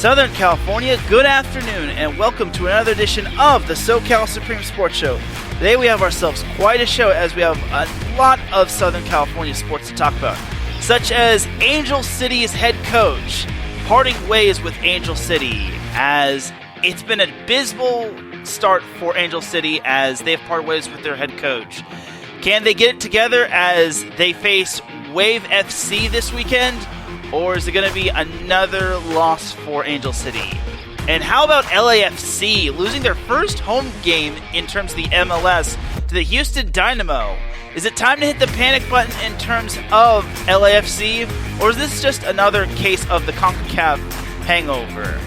Southern California, good afternoon, and welcome to another edition of the SoCal Supreme Sports Show. Today we have ourselves quite a show as we have a lot of Southern California sports to talk about, such as Angel City's head coach parting ways with Angel City, as it's been an abysmal start for Angel City as they've parted ways with their head coach. Can they get it together as they face Wave FC this weekend? Or is it going to be another loss for Angel City? And how about LAFC losing their first home game in terms of the MLS to the Houston Dynammo? Is it time to hit the panic button in terms of LAFC? Or is this just another case of the CONCACAF hangover?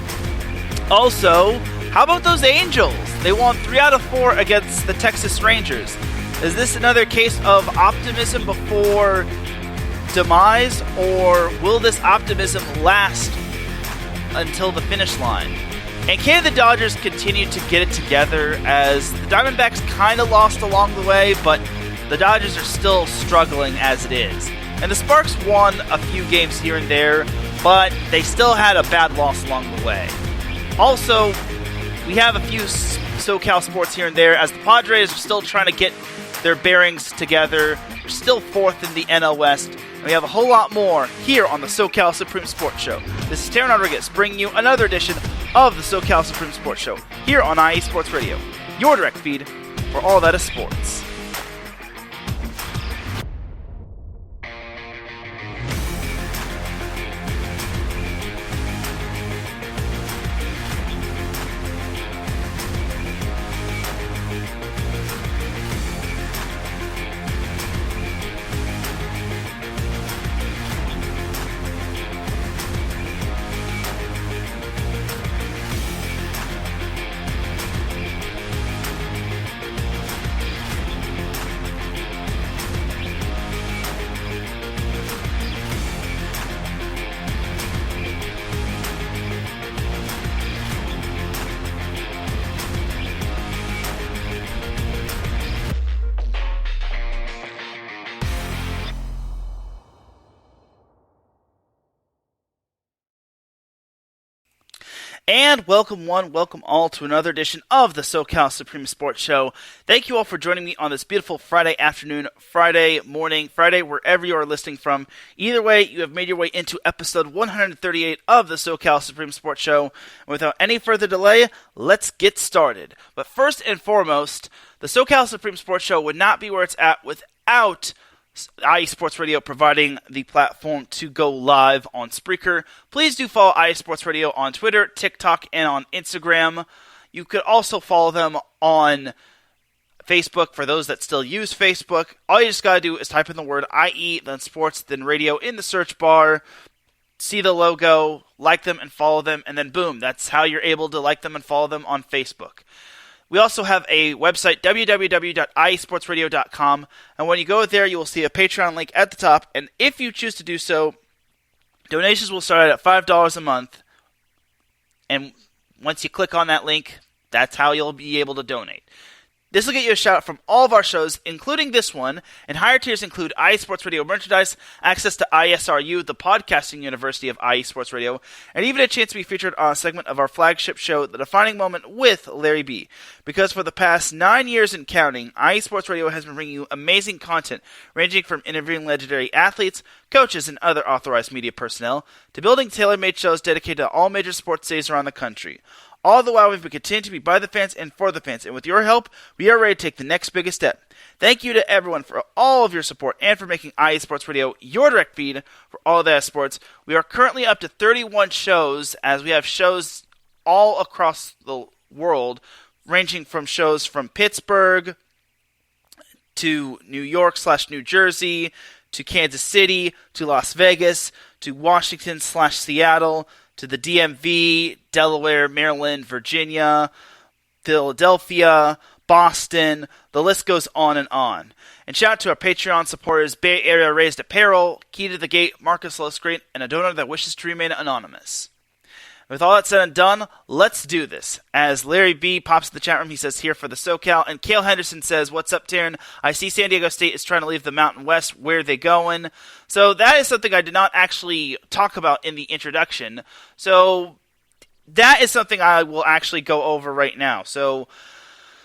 Also, how about those Angels? They won 3 out of 4 against the Texas Rangers. Is this another case of optimism before demise, or will this optimism last until the finish line? And can the Dodgers continue to get it together as the Diamondbacks kind of lost along the way, but the Dodgers are still struggling as it is. And the Sparks won a few games here and there, but they still had a bad loss along the way. Also, we have a few SoCal sports here and there as the Padres are still trying to get their bearings together. They're still 4th in the NL West. And we have a whole lot more here on the SoCal Supreme Sports Show. This is Teran Rodriguez bringing you another edition of the SoCal Supreme Sports Show here on IE Sports Radio, your direct feed for all that is sports. And welcome one, welcome all to another edition of the SoCal Supreme Sports Show. Thank you all for joining me on this beautiful Friday afternoon, Friday morning, Friday, wherever you are listening from. Either way, you have made your way into episode 138 of the SoCal Supreme Sports Show. And without any further delay, let's get started. But first and foremost, the SoCal Supreme Sports Show would not be where it's at without IE Sports Radio providing the platform to go live on Spreaker. Please do follow IE Sports Radio on Twitter, TikTok, and on Instagram. You could also follow them on Facebook for those that still use Facebook. All you just got to do is type in the word IE, then sports, then radio in the search bar. See the logo, like them and follow them, and then boom, that's how you're able to like them and follow them on Facebook. We also have a website, www.iesportsradio.com, and when you go there, you will see a Patreon link at the top, and if you choose to do so, donations will start at $5 a month, and once you click on that link, that's how you'll be able to donate. This will get you a shout out from all of our shows, including this one, and higher tiers include IE Sports Radio merchandise, access to ISRU, the podcasting university of IE Sports Radio, and even a chance to be featured on a segment of our flagship show, The Defining Moment with Larry B. Because for the past 9 years and counting, IE Sports Radio has been bringing you amazing content, ranging from interviewing legendary athletes, coaches, and other authorized media personnel, to building tailor-made shows dedicated to all major sports days around the country. All the while, we've been continuing to be by the fans and for the fans, and with your help, we are ready to take the next biggest step. Thank you to everyone for all of your support and for making IE Sports Radio your direct feed for all of that sports. We are currently up to 31 shows, as we have shows all across the world, ranging from shows from Pittsburgh to New York/New Jersey to Kansas City to Las Vegas to Washington/Seattle to the DMV, Delaware, Maryland, Virginia, Philadelphia, Boston, the list goes on and on. And shout out to our Patreon supporters, Bay Area Raised Apparel, Key to the Gate, Marcus Losgreat, and a donor that wishes to remain anonymous. With all that said and done, let's do this. As Larry B pops in the chat room, he says, here for the SoCal. And Cale Henderson says, what's up, Teran? I see San Diego State is trying to leave the Mountain West. Where are they going? So that is something I did not actually talk about in the introduction. So that is something I will actually go over right now. So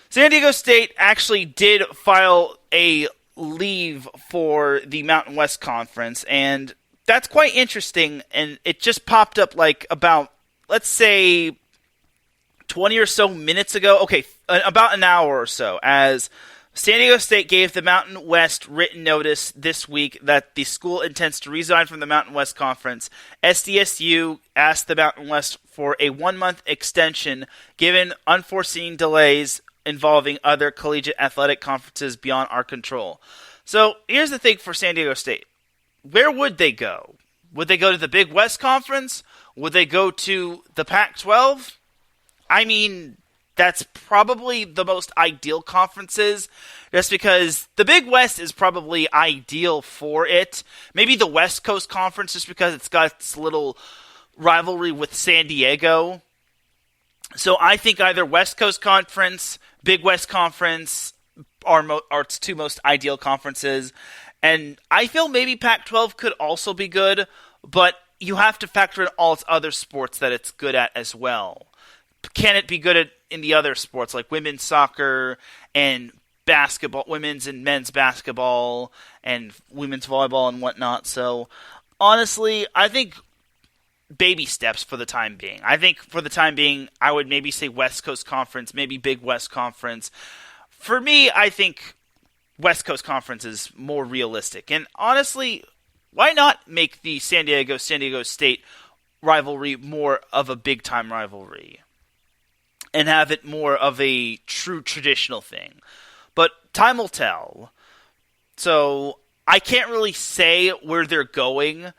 San Diego State actually did file a leave for the Mountain West Conference, and that's quite interesting, and it just popped up like about, let's say, 20 or so minutes ago. Okay, about an hour or so, as San Diego State gave the Mountain West written notice this week that the school intends to resign from the Mountain West Conference. SDSU asked the Mountain West for a 1-month extension given unforeseen delays involving other collegiate athletic conferences beyond our control. So here's the thing for San Diego State. Where would they go? Would they go to the Big West Conference? Would they go to the Pac-12? I mean, that's probably the most ideal conferences, just because the Big West is probably ideal for it. Maybe the West Coast Conference, just because it's got its little rivalry with San Diego. So I think either West Coast Conference, Big West Conference are its two most ideal conferences. And I feel maybe Pac-12 could also be good, but you have to factor in all its other sports that it's good at as well. Can it be good in the other sports like women's soccer and basketball, women's and men's basketball and women's volleyball and whatnot? So honestly, I think baby steps for the time being. I think for the time being, I would maybe say West Coast Conference, maybe Big West Conference. For me, I think West Coast Conference is more realistic. And honestly, why not make the San Diego State rivalry more of a big-time rivalry and have it more of a true traditional thing? But time will tell. So I can't really say where they're going,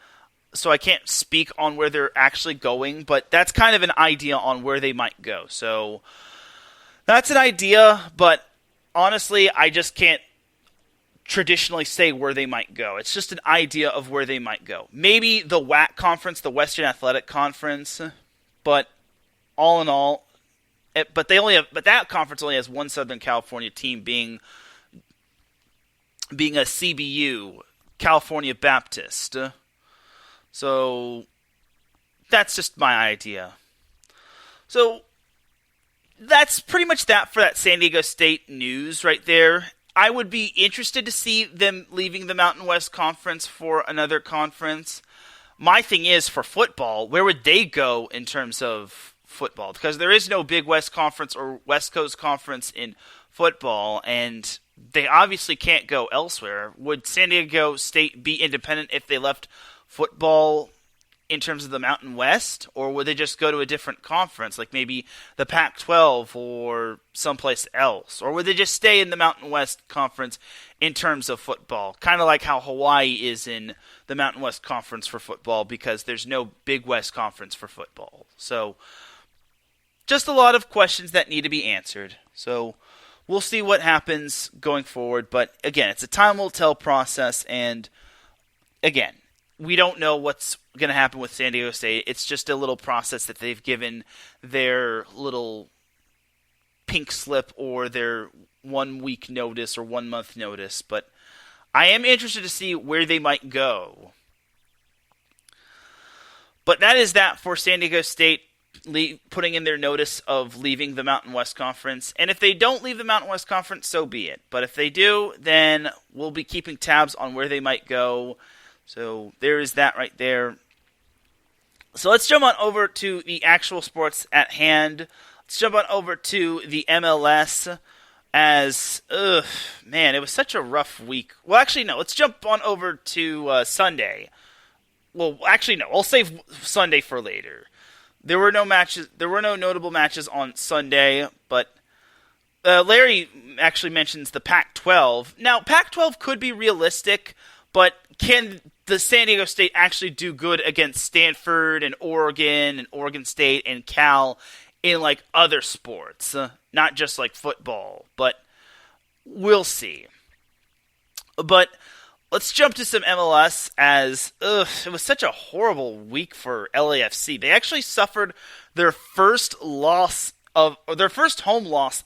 so I can't speak on where they're actually going, but that's kind of an idea on where they might go. So that's an idea, but honestly, I just can't traditionally say where they might go. It's just an idea of where they might go. Maybe the WAC conference, the Western Athletic Conference, but all in all, but that conference only has one Southern California team, being a CBU, California Baptist. So that's just my idea. So that's pretty much that for that San Diego State news right there. I would be interested to see them leaving the Mountain West Conference for another conference. My thing is, for football, where would they go in terms of football? Because there is no Big West Conference or West Coast Conference in football, and they obviously can't go elsewhere. Would San Diego State be independent if they left football in terms of the Mountain West, or would they just go to a different conference, like maybe the Pac-12 or someplace else? Or would they just stay in the Mountain West Conference in terms of football? Kind of like how Hawaii is in the Mountain West Conference for football, because there's no Big West Conference for football. So just a lot of questions that need to be answered. So we'll see what happens going forward. But again, it's a time will tell process, and again, we don't know what's going to happen with San Diego State. It's just a little process that they've given their little pink slip or their 1 week notice or 1 month notice. But I am interested to see where they might go. But that is that for San Diego State putting in their notice of leaving the Mountain West Conference. And if they don't leave the Mountain West Conference, so be it. But if they do, then we'll be keeping tabs on where they might go. So there is that right there. So let's jump on over to the actual sports at hand. Let's jump on over to the MLS as, man, it was such a rough week. Well, actually, no. Let's jump on over to Sunday. Well, actually, no. I'll save Sunday for later. There were no matches. There were no notable matches on Sunday, but Larry actually mentions the Pac-12. Now, Pac-12 could be realistic, but can the San Diego State actually do good against Stanford and Oregon State and Cal in like other sports? Not just like football, but we'll see. But let's jump to some MLS as it was such a horrible week for LAFC. They actually suffered their first home loss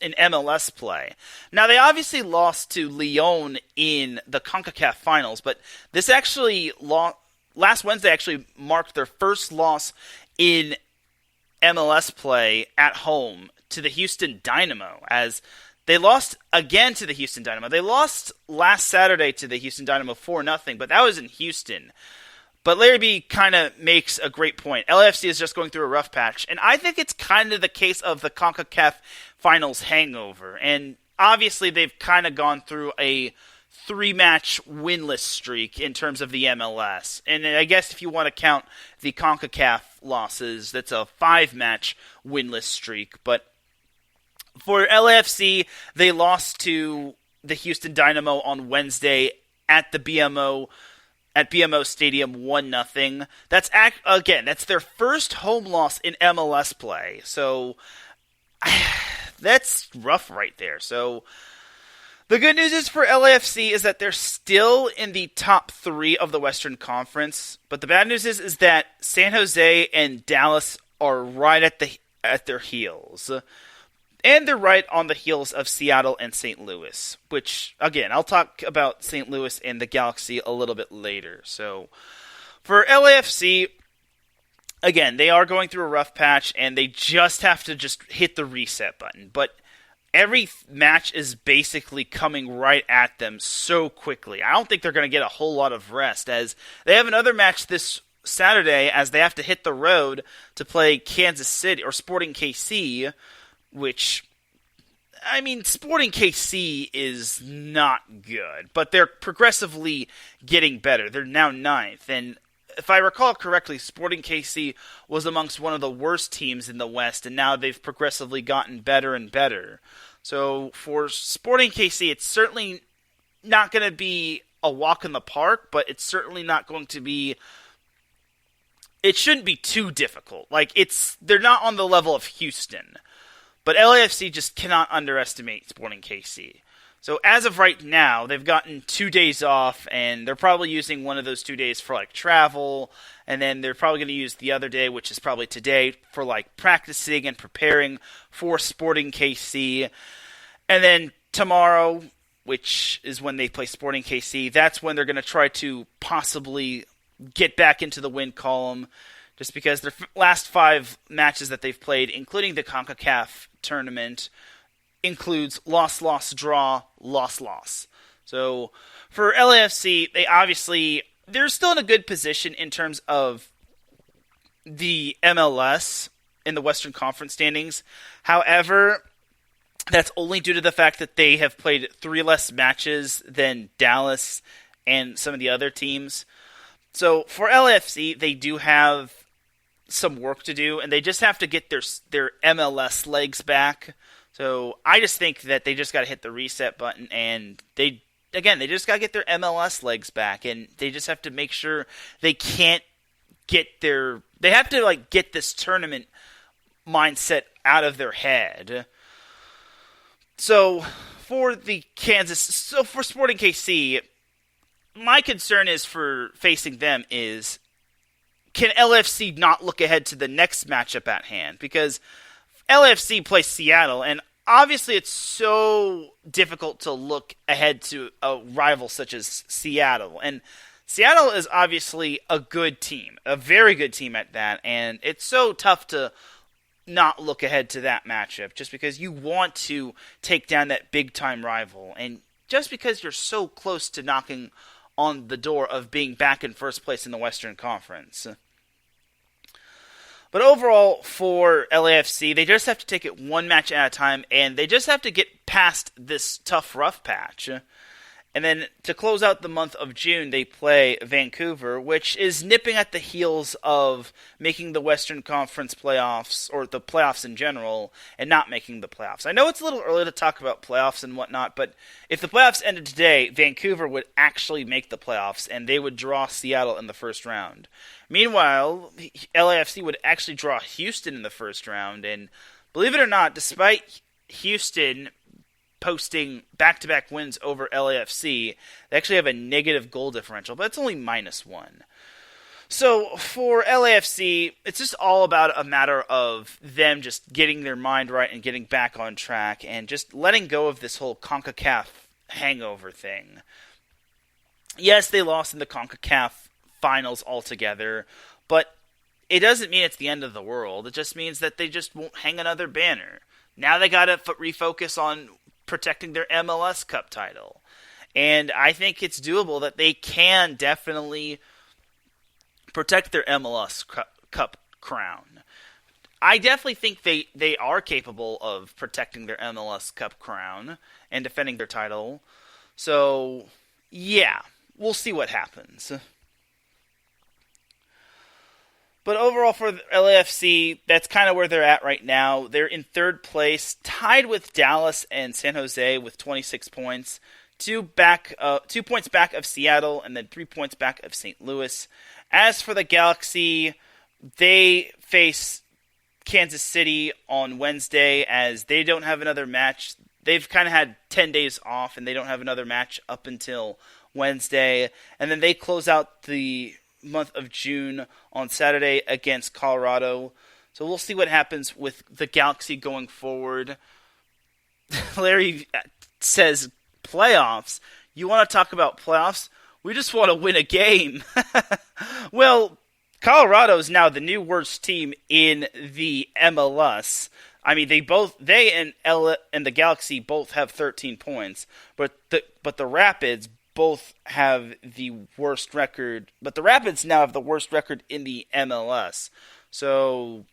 in MLS play. Now, they obviously lost to Lyon in the CONCACAF finals, but this actually last Wednesday actually marked their first loss in MLS play at home to the Houston Dynammo, as they lost again to the Houston Dynammo. They lost last Saturday to the Houston Dynammo 4-0, but that was in Houston. But Larry B kind of makes a great point. LAFC is just going through a rough patch, and I think it's kind of the case of the CONCACAF Finals hangover. And obviously they've kind of gone through a 3-match winless streak in terms of the MLS. And I guess if you want to count the CONCACAF losses, that's a 5-match winless streak. But for LAFC, they lost to the Houston Dynamo on Wednesday at the BMO Stadium 1-0. That's their first home loss in MLS play. So that's rough right there. So the good news is for LAFC is that they're still in the top 3 of the Western Conference. But the bad news is that San Jose and Dallas are right at their heels. And they're right on the heels of Seattle and St. Louis, which, again, I'll talk about St. Louis and the Galaxy a little bit later. So for LAFC, again, they are going through a rough patch, and they just have to just hit the reset button. But every match is basically coming right at them so quickly. I don't think they're going to get a whole lot of rest, as they have another match this Saturday as they have to hit the road to play Kansas City or Sporting KC, which, I mean, Sporting KC is not good, but they're progressively getting better. They're now 9th, and if I recall correctly, Sporting KC was amongst one of the worst teams in the West, and now they've progressively gotten better and better. So for Sporting KC, it's certainly not going to be a walk in the park, but it's certainly not going to be... It shouldn't be too difficult. They're not on the level of Houston. But LAFC just cannot underestimate Sporting KC. So as of right now, they've gotten 2 days off, and they're probably using one of those 2 days for travel, and then they're probably going to use the other day, which is probably today, for practicing and preparing for Sporting KC. And then tomorrow, which is when they play Sporting KC, that's when they're going to try to possibly get back into the win column, just because their last 5 matches that they've played, including the CONCACAF tournament, includes loss, loss, draw, loss, loss. So for LAFC, they're still in a good position in terms of the MLS in the Western Conference standings. However, that's only due to the fact that they have played 3 less matches than Dallas and some of the other teams. So for LAFC, they do have some work to do, and they just have to get their MLS legs back. So I just think that they just got to hit the reset button, and they just got to get their MLS legs back, and they just have to make sure they can't they have to get this tournament mindset out of their head. So for Sporting KC, my concern is for facing them is, can LAFC not look ahead to the next matchup at hand? Because LAFC plays Seattle, and obviously it's so difficult to look ahead to a rival such as Seattle. And Seattle is obviously a good team, a very good team at that, and it's so tough to not look ahead to that matchup just because you want to take down that big-time rival. And just because you're so close to knocking on the door of being back in first place in the Western Conference. But overall, for LAFC, they just have to take it one match at a time, and they just have to get past this tough, rough patch. And then to close out the month of June, they play Vancouver, which is nipping at the heels of making the Western Conference playoffs, or the playoffs in general, and not making the playoffs. I know it's a little early to talk about playoffs and whatnot, but if the playoffs ended today, Vancouver would actually make the playoffs, and they would draw Seattle in the first round. Meanwhile, LAFC would actually draw Houston in the first round, and believe it or not, despite Houston posting back-to-back wins over LAFC, they actually have a negative goal differential, but it's only -1. So for LAFC, it's just all about a matter of them just getting their mind right and getting back on track and just letting go of this whole CONCACAF hangover thing. Yes, they lost in the CONCACAF finals altogether, but it doesn't mean it's the end of the world. It just means that they just won't hang another banner. Now they got to refocus on protecting their MLS Cup title. And I think it's doable that they can definitely protect their MLS Cup crown. I definitely think they are capable of protecting their MLS Cup crown and defending their title. So, yeah, we'll see what happens. But overall for LAFC, that's kind of where they're at right now. They're in third place, tied with Dallas and San Jose with 26 points. 2 points back of Seattle, and then 3 points back of St. Louis. As for the Galaxy, they face Kansas City on Wednesday as they don't have another match. They've kind of had 10 days off, and they don't have another match up until Wednesday. And then they close out the month of June on Saturday against Colorado. So we'll see what happens with the Galaxy going forward. Larry says, playoffs? You want to talk about playoffs? We just want to win a game. Well, Colorado is now the new worst team in the MLS. I mean, they and the Galaxy both have 13 points, but the Rapids both have the worst record. But the Rapids now have the worst record in the MLS. So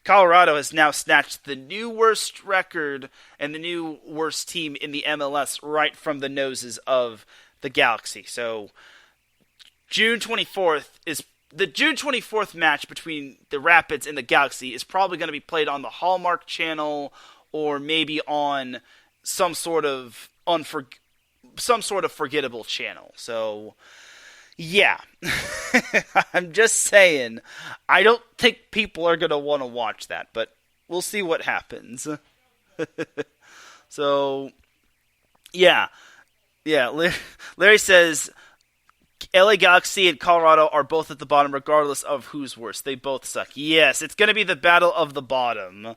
Colorado has now snatched the new worst record and the new worst team in the MLS right from the noses of the Galaxy. So June 24th is the June 24th match between the Rapids and the Galaxy is probably going to be played on the Hallmark Channel or maybe on some sort of forgettable channel. So yeah, I'm just saying, I don't think people are going to want to watch that, but we'll see what happens. So, yeah, Larry says, LA Galaxy and Colorado are both at the bottom regardless of who's worse. They both suck. Yes, it's going to be the battle of the bottom.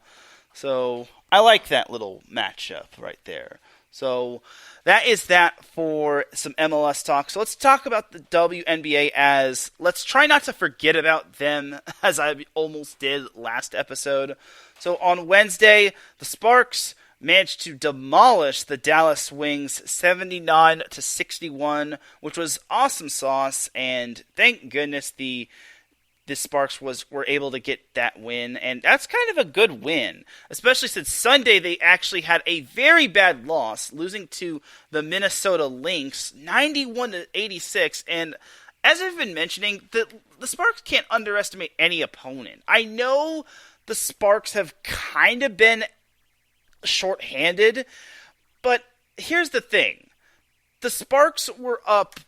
So, I like that little matchup right there. So, that is that for some MLS talk. So let's talk about the WNBA let's try not to forget about them as I almost did last episode. So on Wednesday, the Sparks managed to demolish the Dallas Wings 79-61, which was awesome sauce, and thank goodness the Sparks were able to get that win, and that's kind of a good win, especially since Sunday they actually had a very bad loss, losing to the Minnesota Lynx 91-86, and as I've been mentioning, the Sparks can't underestimate any opponent. I know the Sparks have kind of been shorthanded, but here's the thing. The Sparks were up,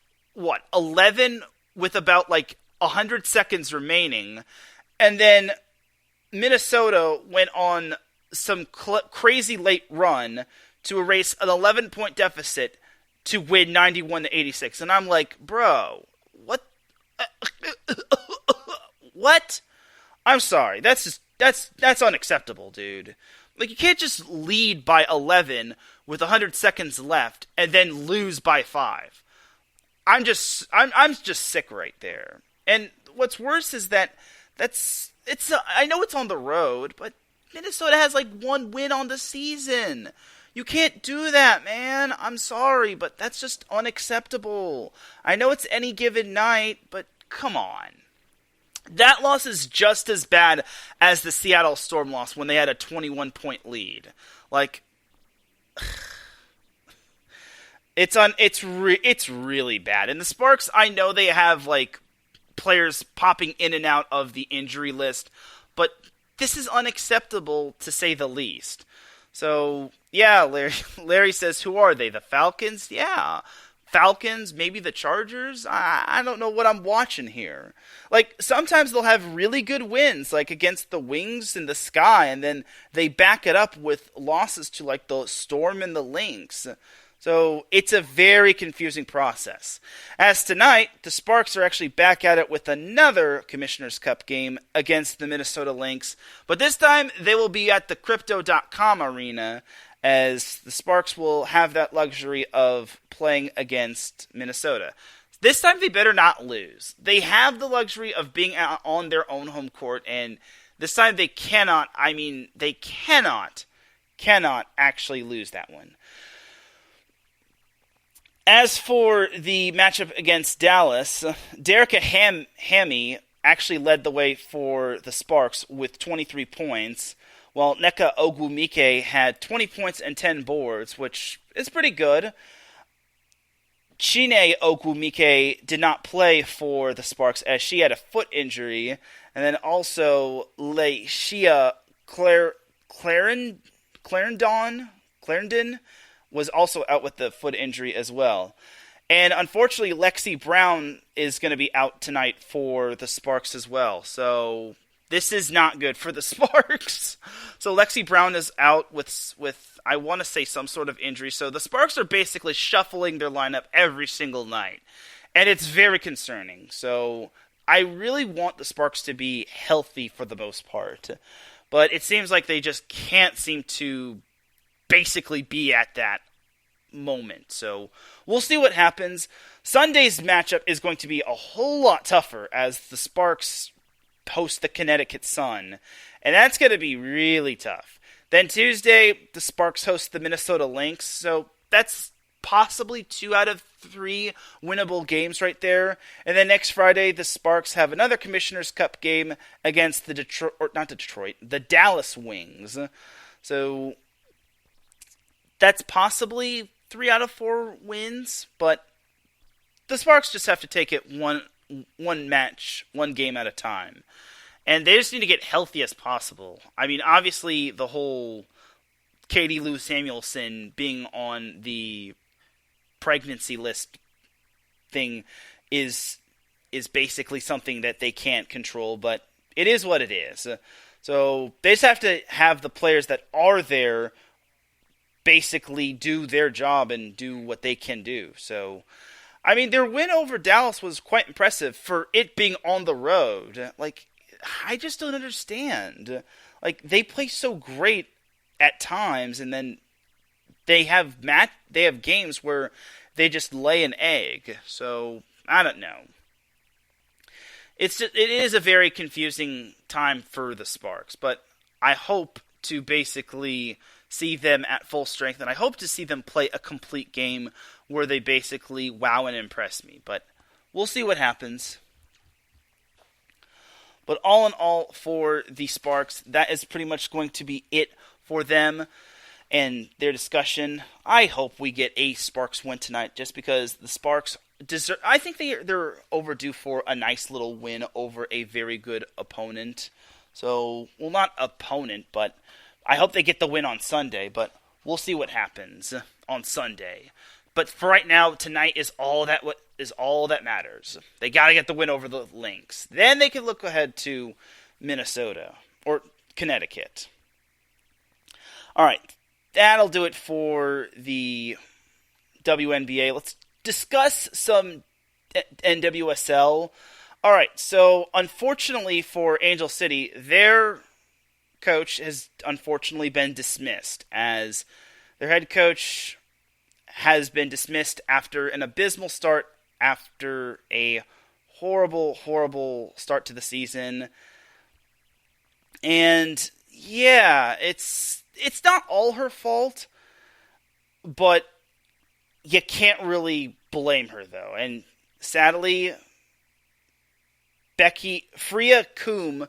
11 with about 100 seconds remaining, and then Minnesota went on some crazy late run to erase an 11-point deficit to win 91-86. And I'm like, bro, what? What? I'm sorry. That's unacceptable, dude. You can't just lead by 11 with 100 seconds left and then lose by 5. I'm just sick right there. And what's worse is that I know it's on the road, but Minnesota has one win on the season. You can't do that, man. I'm sorry, but that's just unacceptable. I know it's any given night, but come on. That loss is just as bad as the Seattle Storm loss when they had a 21-point lead. It's really bad. And the Sparks, I know they have players popping in and out of the injury list, but this is unacceptable to say the least. So, yeah, Larry says, who are they? The Falcons? Yeah. Falcons, maybe the Chargers? I don't know what I'm watching here. Sometimes they'll have really good wins, against the Wings and the Sky, and then they back it up with losses to, the Storm and the Lynx. So it's a very confusing process. As tonight, the Sparks are actually back at it with another Commissioner's Cup game against the Minnesota Lynx. But this time, they will be at the Crypto.com arena, as the Sparks will have that luxury of playing against Minnesota. This time they better not lose. They have the luxury of being out on their own home court, and this time they cannot actually lose that one. As for the matchup against Dallas, Derica Hammy actually led the way for the Sparks with 23 points, while Nneka Ogwumike had 20 points and 10 boards, which is pretty good. Chine Ogwumike did not play for the Sparks as she had a foot injury, and then also Leishia Clarendon was also out with the foot injury as well. And unfortunately, Lexi Brown is going to be out tonight for the Sparks as well. So this is not good for the Sparks. So Lexi Brown is out with I want to say some sort of injury. So the Sparks are basically shuffling their lineup every single night. And it's very concerning. So I really want the Sparks to be healthy for the most part. But it seems like they just can't seem to basically be at that moment. So we'll see what happens. Sunday's matchup is going to be a whole lot tougher as the Sparks host the Connecticut Sun. And that's going to be really tough. Then Tuesday, the Sparks host the Minnesota Lynx. So that's possibly 2 out of 3 winnable games right there. And then next Friday, the Sparks have another Commissioner's Cup game against the Dallas Wings. So that's possibly 3 out of 4 wins, but the Sparks just have to take it one game at a time. And they just need to get healthy as possible. I mean, obviously, the whole Katie Lou Samuelson being on the pregnancy list thing is basically something that they can't control, but it is what it is. So they just have to have the players that are there basically do their job and do what they can do. So, I mean, their win over Dallas was quite impressive for it being on the road. Like, I just don't understand. Like, they play so great at times, and then they have games where they just lay an egg. So, I don't know. It is a very confusing time for the Sparks, but I hope to basically see them at full strength, and I hope to see them play a complete game where they basically wow and impress me. But we'll see what happens. But all in all, for the Sparks, that is pretty much going to be it for them and their discussion. I hope we get a Sparks win tonight, just because the Sparks deserve. I think they're overdue for a nice little win over a very good opponent. So, well, not opponent, but I hope they get the win on Sunday, but we'll see what happens on Sunday. But for right now, tonight is all that matters. They got to get the win over the Lynx. Then they can look ahead to Minnesota or Connecticut. All right, that'll do it for the WNBA. Let's discuss some NWSL. All right, so unfortunately for Angel City, their coach has unfortunately been dismissed, as their head coach has been dismissed after an abysmal start, after a horrible start to the season. And yeah, it's not all her fault, but you can't really blame her though. And sadly, Freya Coomb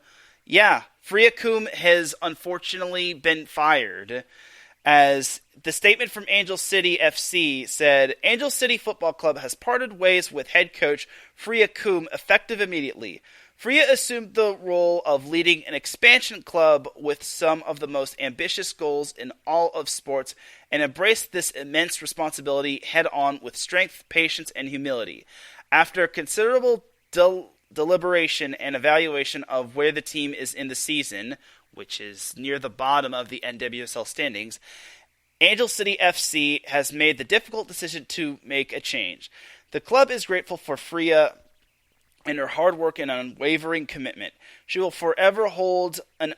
has unfortunately been fired, as the statement from Angel City FC said, Angel City Football Club has parted ways with head coach Freya Coomb effective immediately. Freya assumed the role of leading an expansion club with some of the most ambitious goals in all of sports, and embraced this immense responsibility head-on with strength, patience, and humility. After considerable deliberation and evaluation of where the team is in the season, which is near the bottom of the NWSL standings, Angel City FC has made the difficult decision to make a change. The club is grateful for Freya and her hard work and unwavering commitment. She will forever hold an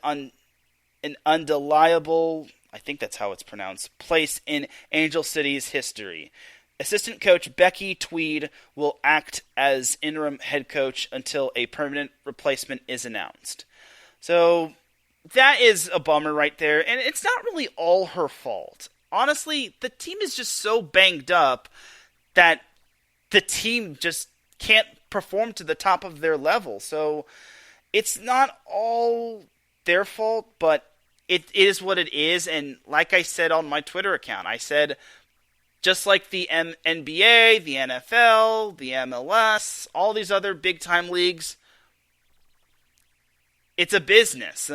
undeniable, I think that's how it's pronounced, place in Angel City's history. Assistant coach Becky Tweed will act as interim head coach until a permanent replacement is announced. So that is a bummer right there, and it's not really all her fault. Honestly, the team is just so banged up that the team just can't perform to the top of their level. So it's not all their fault, but it is what it is. And like I said on my Twitter account, I said, just like the NBA, the NFL, the MLS, all these other big-time leagues, it's a business.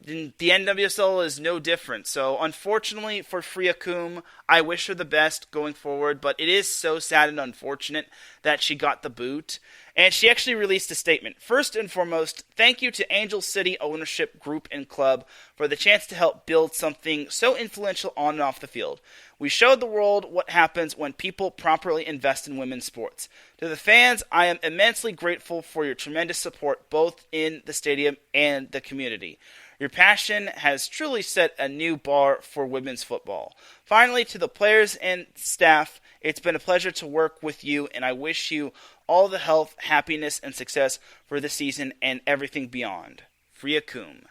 The NWSL is no different. So unfortunately for Freya Coomb, I wish her the best going forward, but it is so sad and unfortunate that she got the boot. And she actually released a statement. First and foremost, thank you to Angel City Ownership Group and Club for the chance to help build something so influential on and off the field. We showed the world what happens when people properly invest in women's sports. To the fans, I am immensely grateful for your tremendous support both in the stadium and the community. Your passion has truly set a new bar for women's football. Finally, to the players and staff, it's been a pleasure to work with you, and I wish you all the health, happiness, and success for the season and everything beyond. Freya Coomb.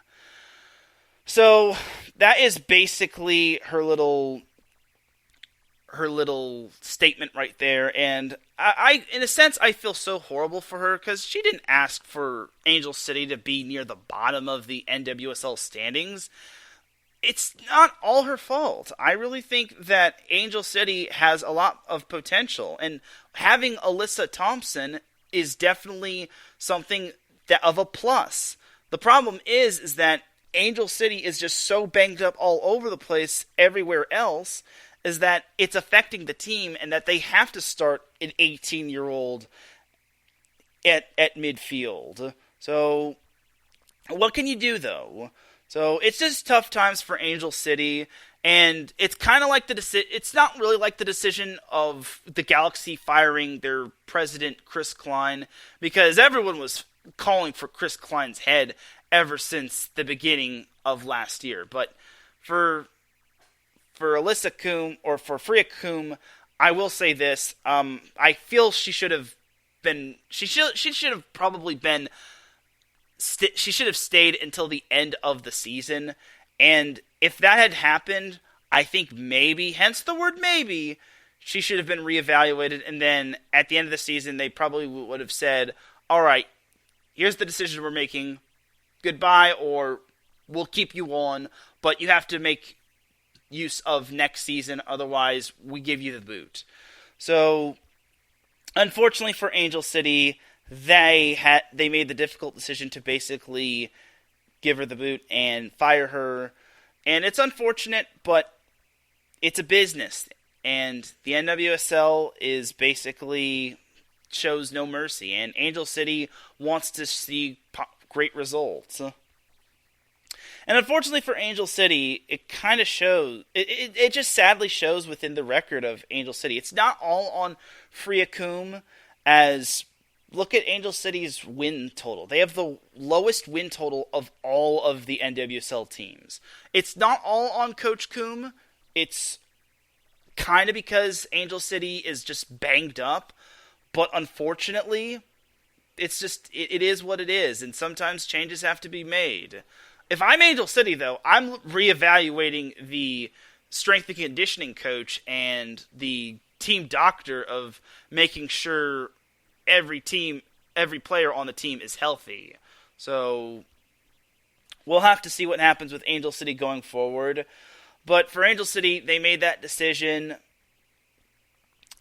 So that is basically her little statement right there, and I in a sense, I feel so horrible for her because she didn't ask for Angel City to be near the bottom of the NWSL standings. It's not all her fault. I really think that Angel City has a lot of potential, and having Alyssa Thompson is definitely something that of a plus. The problem is that Angel City is just so banged up all over the place everywhere else, is that it's affecting the team and that they have to start an 18-year-old at midfield. So what can you do, though? So it's just tough times for Angel City, and it's kind of like it's not really like the decision of the Galaxy firing their president, Chris Klein, because everyone was calling for Chris Klein's head ever since the beginning of last year. But for Alyssa Coomb, or for Freya Coomb, I will say this. I feel she should have been. She should have probably been. She should have stayed until the end of the season. And if that had happened, I think maybe, hence the word maybe, she should have been reevaluated. And then at the end of the season, they probably would have said, all right, here's the decision we're making. Goodbye, or we'll keep you on, but you have to make use of next season, otherwise we give you the boot. So unfortunately for Angel City, they made the difficult decision to basically give her the boot and fire her, and it's unfortunate, but it's a business, and the NWSL is basically shows no mercy, and Angel City wants to see great results. And unfortunately for Angel City, it kind of shows, it just sadly shows within the record of Angel City. It's not all on Freya Coomb, as look at Angel City's win total. They have the lowest win total of all of the NWSL teams. It's not all on Coach Coomb. It's kind of because Angel City is just banged up, but unfortunately, it's just, it is what it is, and sometimes changes have to be made. If I'm Angel City, though, I'm reevaluating the strength and conditioning coach and the team doctor of making sure every player on the team is healthy. So we'll have to see what happens with Angel City going forward. But for Angel City, they made that decision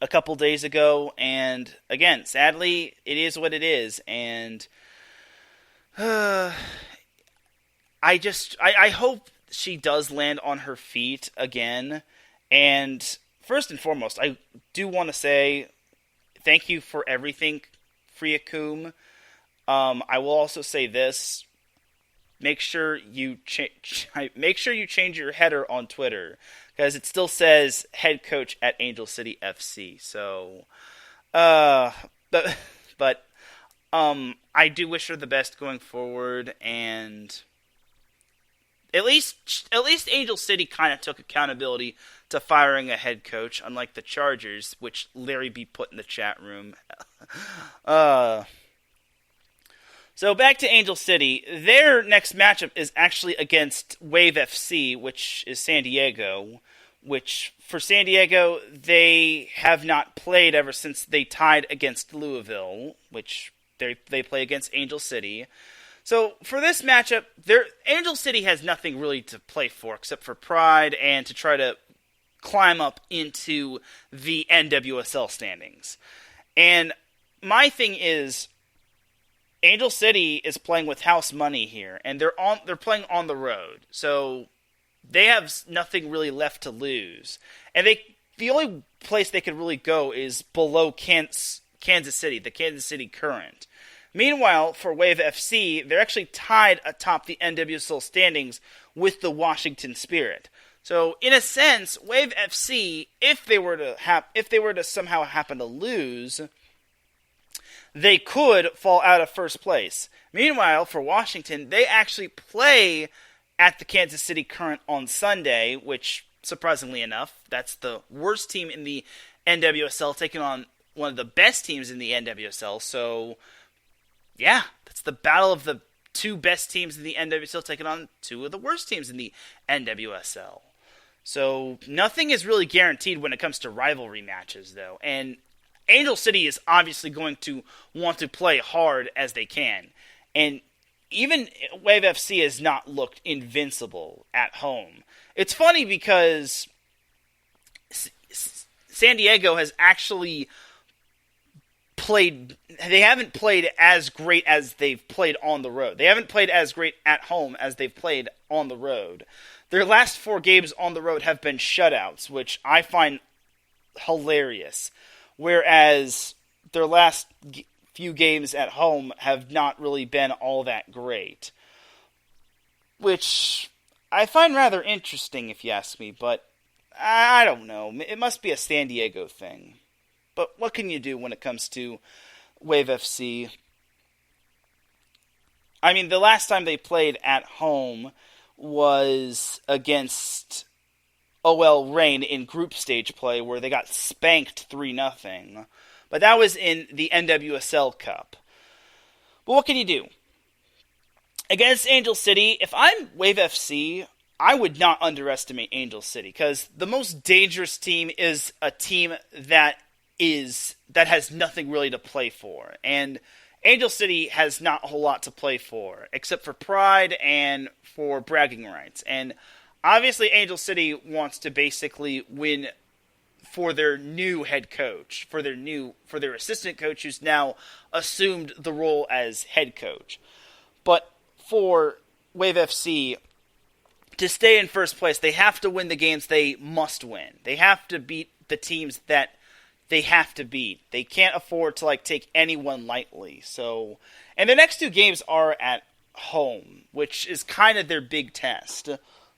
a couple days ago, and again, sadly, it is what it is, and I hope she does land on her feet again. And first and foremost, I do want to say thank you for everything, Freya Coomb. I will also say this: make sure you change your header on Twitter, because it still says head coach at Angel City FC. So, but I do wish her the best going forward, and at least Angel City kind of took accountability to firing a head coach, unlike the Chargers, which Larry B put in the chat room. So back to Angel City. Their next matchup is actually against Wave FC, which is San Diego, which for San Diego, they have not played ever since they tied against Louisville, which they play against Angel City. So for this matchup, Angel City has nothing really to play for except for pride and to try to climb up into the NWSL standings. And my thing is, Angel City is playing with house money here, and they're playing on the road, so they have nothing really left to lose. And the only place they could really go is below Kansas City, the Kansas City Current. Meanwhile, for Wave FC, they're actually tied atop the NWSL standings with the Washington Spirit. So, in a sense, Wave FC, if they were to somehow happen to lose, they could fall out of first place. Meanwhile, for Washington, they actually play at the Kansas City Current on Sunday, which, surprisingly enough, that's the worst team in the NWSL taking on one of the best teams in the NWSL. So, yeah, that's the battle of the two best teams in the NWSL taking on two of the worst teams in the NWSL. So, nothing is really guaranteed when it comes to rivalry matches, though. And Angel City is obviously going to want to play hard as they can. And even Wave FC has not looked invincible at home. It's funny because San Diego has actually they haven't played as great as they've played on the road. They haven't played as great at home as they've played on the road. Their last 4 games on the road have been shutouts, which I find hilarious. Whereas their last few games at home have not really been all that great. Which I find rather interesting, if you ask me, but I don't know. It must be a San Diego thing. But what can you do when it comes to Wave FC? I mean, the last time they played at home was against OL Reign in group stage play, where they got spanked 3-0. But that was in the NWSL Cup. But what can you do? Against Angel City, if I'm Wave FC, I would not underestimate Angel City, because the most dangerous team is a team that has nothing really to play for. And Angel City has not a whole lot to play for, except for pride and for bragging rights. And obviously, Angel City wants to basically win for their new head coach, for their assistant coach, who's now assumed the role as head coach. But for Wave FC, to stay in first place, they have to win the games they must win. They have to beat the teams that they have to beat. They can't afford to take anyone lightly. So, and the next 2 games are at home, which is kind of their big test.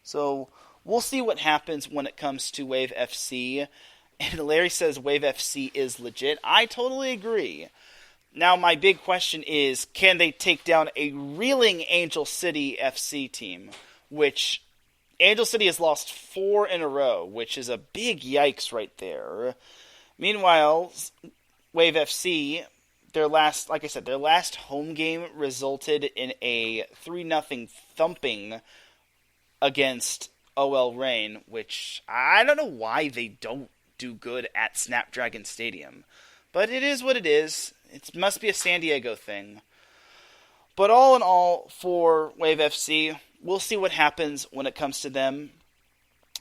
So, we'll see what happens when it comes to Wave FC. And Larry says Wave FC is legit. I totally agree. Now, my big question is, can they take down a reeling Angel City FC team? Which, Angel City has lost 4 in a row, which is a big yikes right there. Meanwhile, Wave FC, their last home game resulted in a 3-0 thumping against OL Reign, which I don't know why they don't do good at Snapdragon Stadium. But it is what it is. It must be a San Diego thing. But all in all, for Wave FC, we'll see what happens when it comes to them.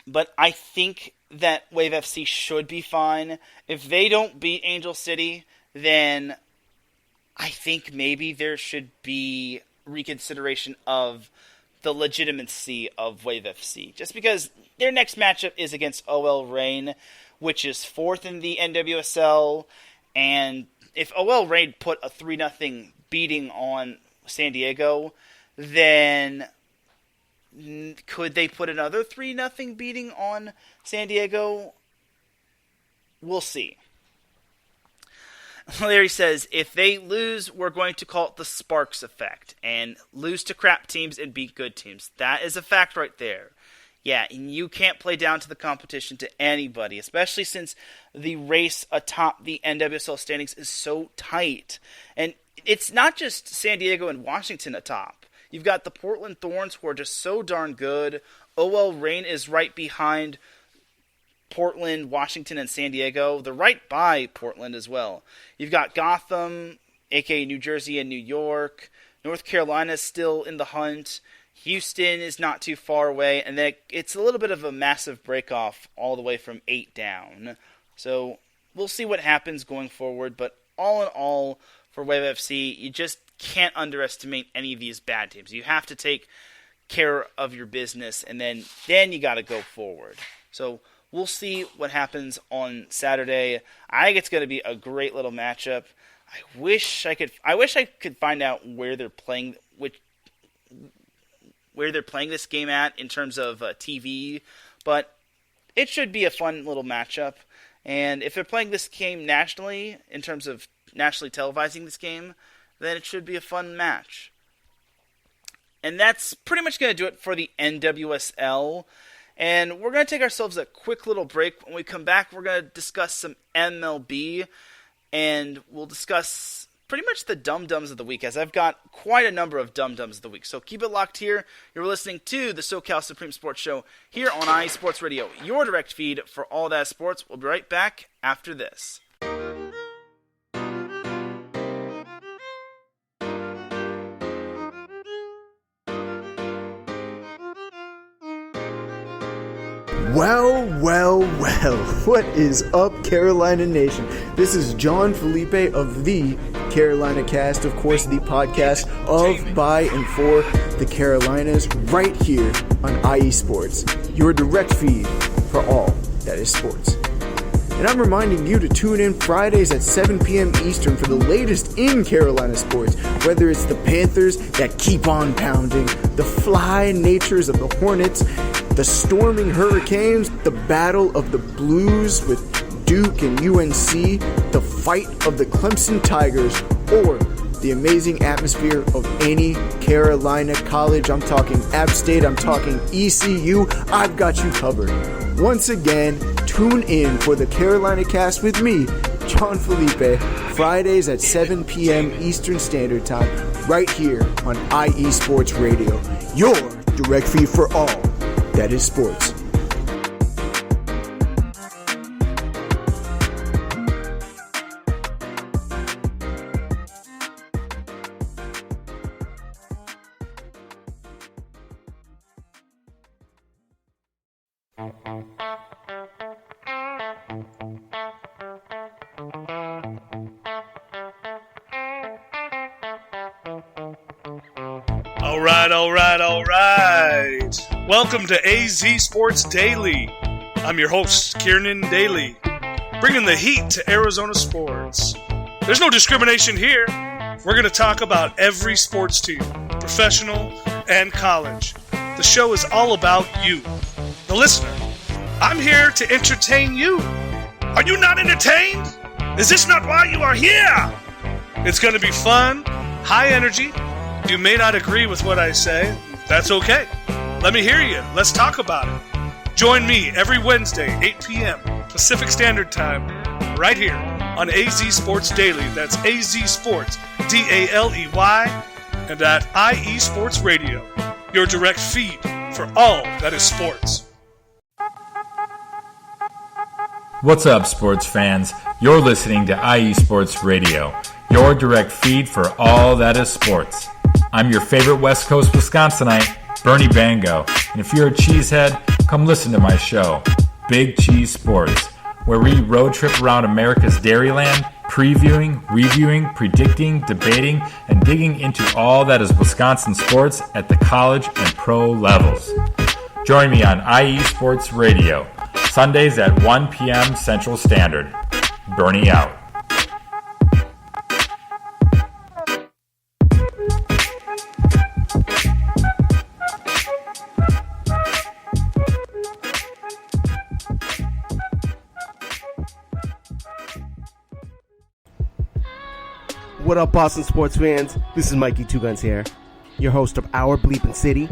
But I think that Wave FC should be fine. If they don't beat Angel City, then I think maybe there should be reconsideration of the legitimacy of Wave FC. Just because their next matchup is against OL Reign, which is 4th in the NWSL. And if OL Reign put a 3-0 beating on San Diego, then could they put another 3-0 beating on San Diego? We'll see. Larry says, if they lose, we're going to call it the Sparks effect, and lose to crap teams and beat good teams. That is a fact right there. Yeah, and you can't play down to the competition to anybody, especially since the race atop the NWSL standings is so tight. And it's not just San Diego and Washington atop. You've got the Portland Thorns, who are just so darn good. OL Reign is right behind Portland, Washington, and San Diego. They're right by Portland as well. You've got Gotham, aka New Jersey and New York. North Carolina is still in the hunt. Houston is not too far away, and then it's a little bit of a massive break-off all the way from 8 down. So we'll see what happens going forward, but all in all, for Wave FC, you just can't underestimate any of these bad teams. You have to take care of your business, and then you got to go forward. So we'll see what happens on Saturday. I think it's going to be a great little matchup. I wish I could find out where they're playing this game at in terms of TV, but it should be a fun little matchup. And if they're playing this game nationally, in terms of nationally televising this game, then it should be a fun match. And that's pretty much going to do it for the NWSL. And we're going to take ourselves a quick little break. When we come back, we're going to discuss some MLB, and we'll discuss pretty much the dum-dums of the week, as I've got quite a number of dum-dums of the week. So keep it locked here. You're listening to the SoCal Supreme Sports Show here on IE Sports Radio, your direct feed for all that sports. We'll be right back after this. Well, what is up, Carolina Nation? This is John Felipe of the Carolina Cast, of course, the podcast of, by, and for the Carolinas, right here on IE Sports, your direct feed for all that is sports. And I'm reminding you to tune in Fridays at 7 p.m. Eastern for the latest in Carolina sports, whether it's the Panthers that keep on pounding, the fly natures of the Hornets, the storming Hurricanes, the battle of the Blues with Duke and UNC, the fight of the Clemson Tigers, or the amazing atmosphere of any Carolina college. I'm talking App State, I'm talking ECU, I've got you covered. Once again, tune in for the Carolina Cast with me, John Felipe, Fridays at 7 p.m. Eastern Standard Time, right here on IE Sports Radio, your direct feed for all that is sports. All right. Welcome to AZ Sports Daily. I'm your host, Kiernan Daly, bringing the heat to Arizona sports. There's no discrimination here. We're going to talk about every sports team, professional and college. The show is all about you, the listener. I'm here to entertain you. Are you not entertained? Is this not why you are here? It's going to be fun, high energy. You may not agree with what I say. That's okay. Let me hear you. Let's talk about it. Join me every Wednesday, 8 p.m. Pacific Standard Time, right here on AZ Sports Daily. That's AZ Sports, Daily, and at IE Sports Radio, your direct feed for all that is sports. What's up, sports fans? You're listening to IE Sports Radio, your direct feed for all that is sports. I'm your favorite West Coast Wisconsinite, Bernie Bango, and if you're a cheesehead, come listen to my show, Big Cheese Sports, where we road trip around America's Dairyland, previewing, reviewing, predicting, debating, and digging into all that is Wisconsin sports at the college and pro levels. Join me on IE Sports Radio, Sundays at 1 p.m. Central Standard. Bernie out. What up, Boston sports fans? This is Mikey Two Guns here, your host of Our Bleepin' City,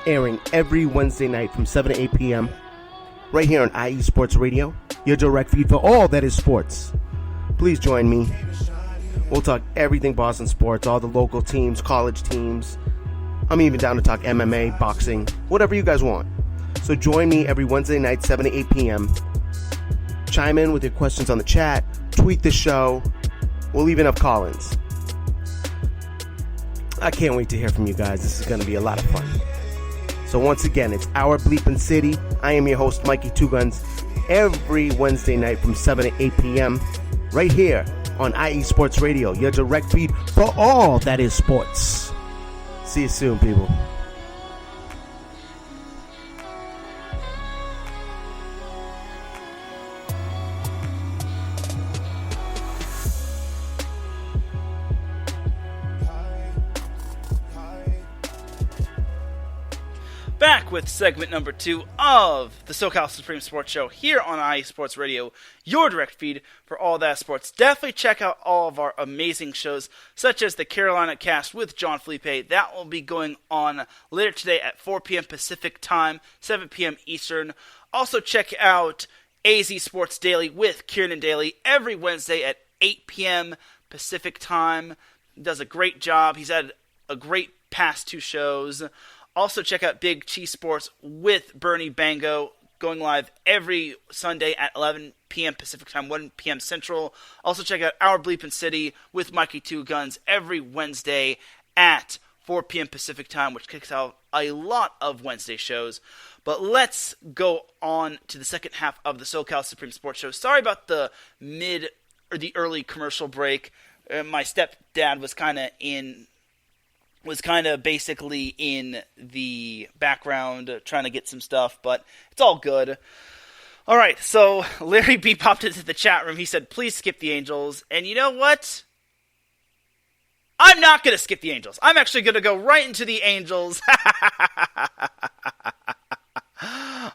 airing every Wednesday night from 7 to 8 p.m. right here on IE Sports Radio, your direct feed for all that is sports. Please join me. We'll talk everything Boston sports, all the local teams, college teams. I'm even down to talk MMA, boxing, whatever you guys want. So join me every Wednesday night, 7 to 8 p.m. Chime in with your questions on the chat, tweet the show. We'll even have call-ins. I can't wait to hear from you guys. This is going to be a lot of fun. So once again, it's Our Bleepin' City. I am your host, Mikey Two Guns, every Wednesday night from 7 to 8 p.m. right here on IE Sports Radio, your direct feed for all that is sports. See you soon, people. Back with segment number 2 of the SoCal Supreme Sports Show here on IE Sports Radio, your direct feed for all that sports. Definitely check out all of our amazing shows, such as the Carolina Cast with John Felipe. That will be going on later today at 4 p.m. Pacific Time, 7 p.m. Eastern. Also check out AZ Sports Daily with Kieran Daly every Wednesday at 8 p.m. Pacific Time. He does a great job. He's had a great past 2 shows. Also, check out Big Cheese Sports with Bernie Bango, going live every Sunday at 11 p.m. Pacific Time, 1 p.m. Central. Also, check out Our Bleepin' City with Mikey Two Guns every Wednesday at 4 p.m. Pacific Time, which kicks out a lot of Wednesday shows. But let's go on to the second half of the SoCal Supreme Sports Show. Sorry about the early commercial break. My stepdad was kind of basically in the background trying to get some stuff, but it's all good. All right, so Larry B popped into the chat room. He said, please skip the Angels. And you know what? I'm not going to skip the Angels. I'm actually going to go right into the Angels.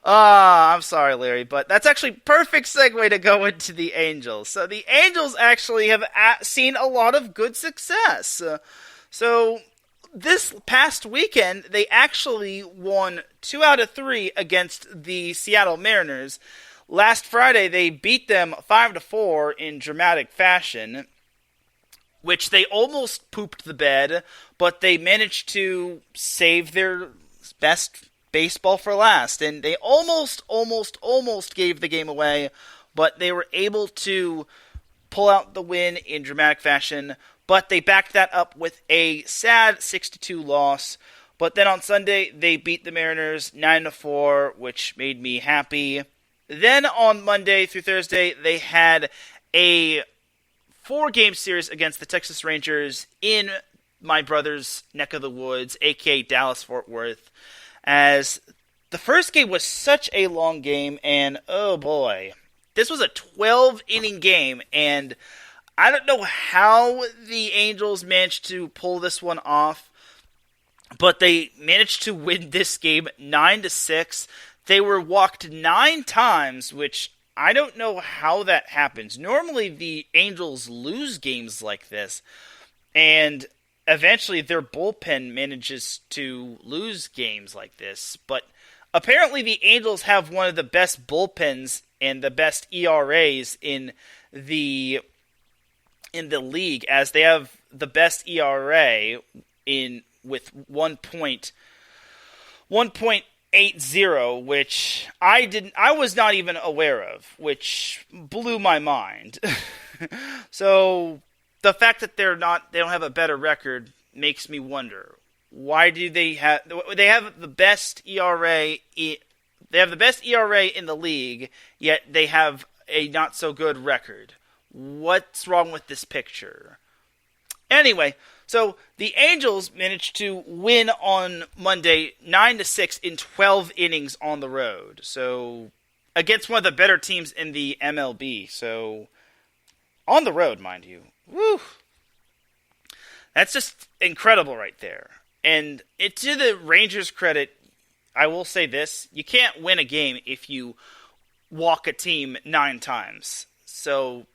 I'm sorry, Larry, but that's actually perfect segue to go into the Angels. So the Angels actually have seen a lot of good success. So this past weekend, they actually won 2 out of 3 against the Seattle Mariners. Last Friday, they beat them 5-4 in dramatic fashion, which they almost pooped the bed, but they managed to save their best baseball for last. And they almost gave the game away, but they were able to pull out the win in dramatic fashion. But they backed that up with a sad 6-2 loss. But then on Sunday, they beat the Mariners 9-4, which made me happy. Then on Monday through Thursday, they had a 4-game series against the Texas Rangers in my brother's neck of the woods, a.k.a. Dallas-Fort Worth. As the first game was such a long game, and oh boy, this was a 12-inning game, and I don't know how the Angels managed to pull this one off, but they managed to win this game 9-6. They were walked 9 times, which I don't know how that happens. Normally the Angels lose games like this, and eventually their bullpen manages to lose games like this. But apparently the Angels have one of the best bullpens and the best ERAs in the league, as they have the best ERA with 1.80, which I was not even aware of, which blew my mind. So the fact that they don't have a better record makes me wonder, why do they have the best ERA? They have the best ERA in the league, yet they have a not so good record. What's wrong with this picture? Anyway, so the Angels managed to win on Monday 9-6 in 12 innings on the road. So against one of the better teams in the MLB. So on the road, mind you. Woo! That's just incredible right there. And to the Rangers' credit, I will say this: you can't win a game if you walk a team 9 times. So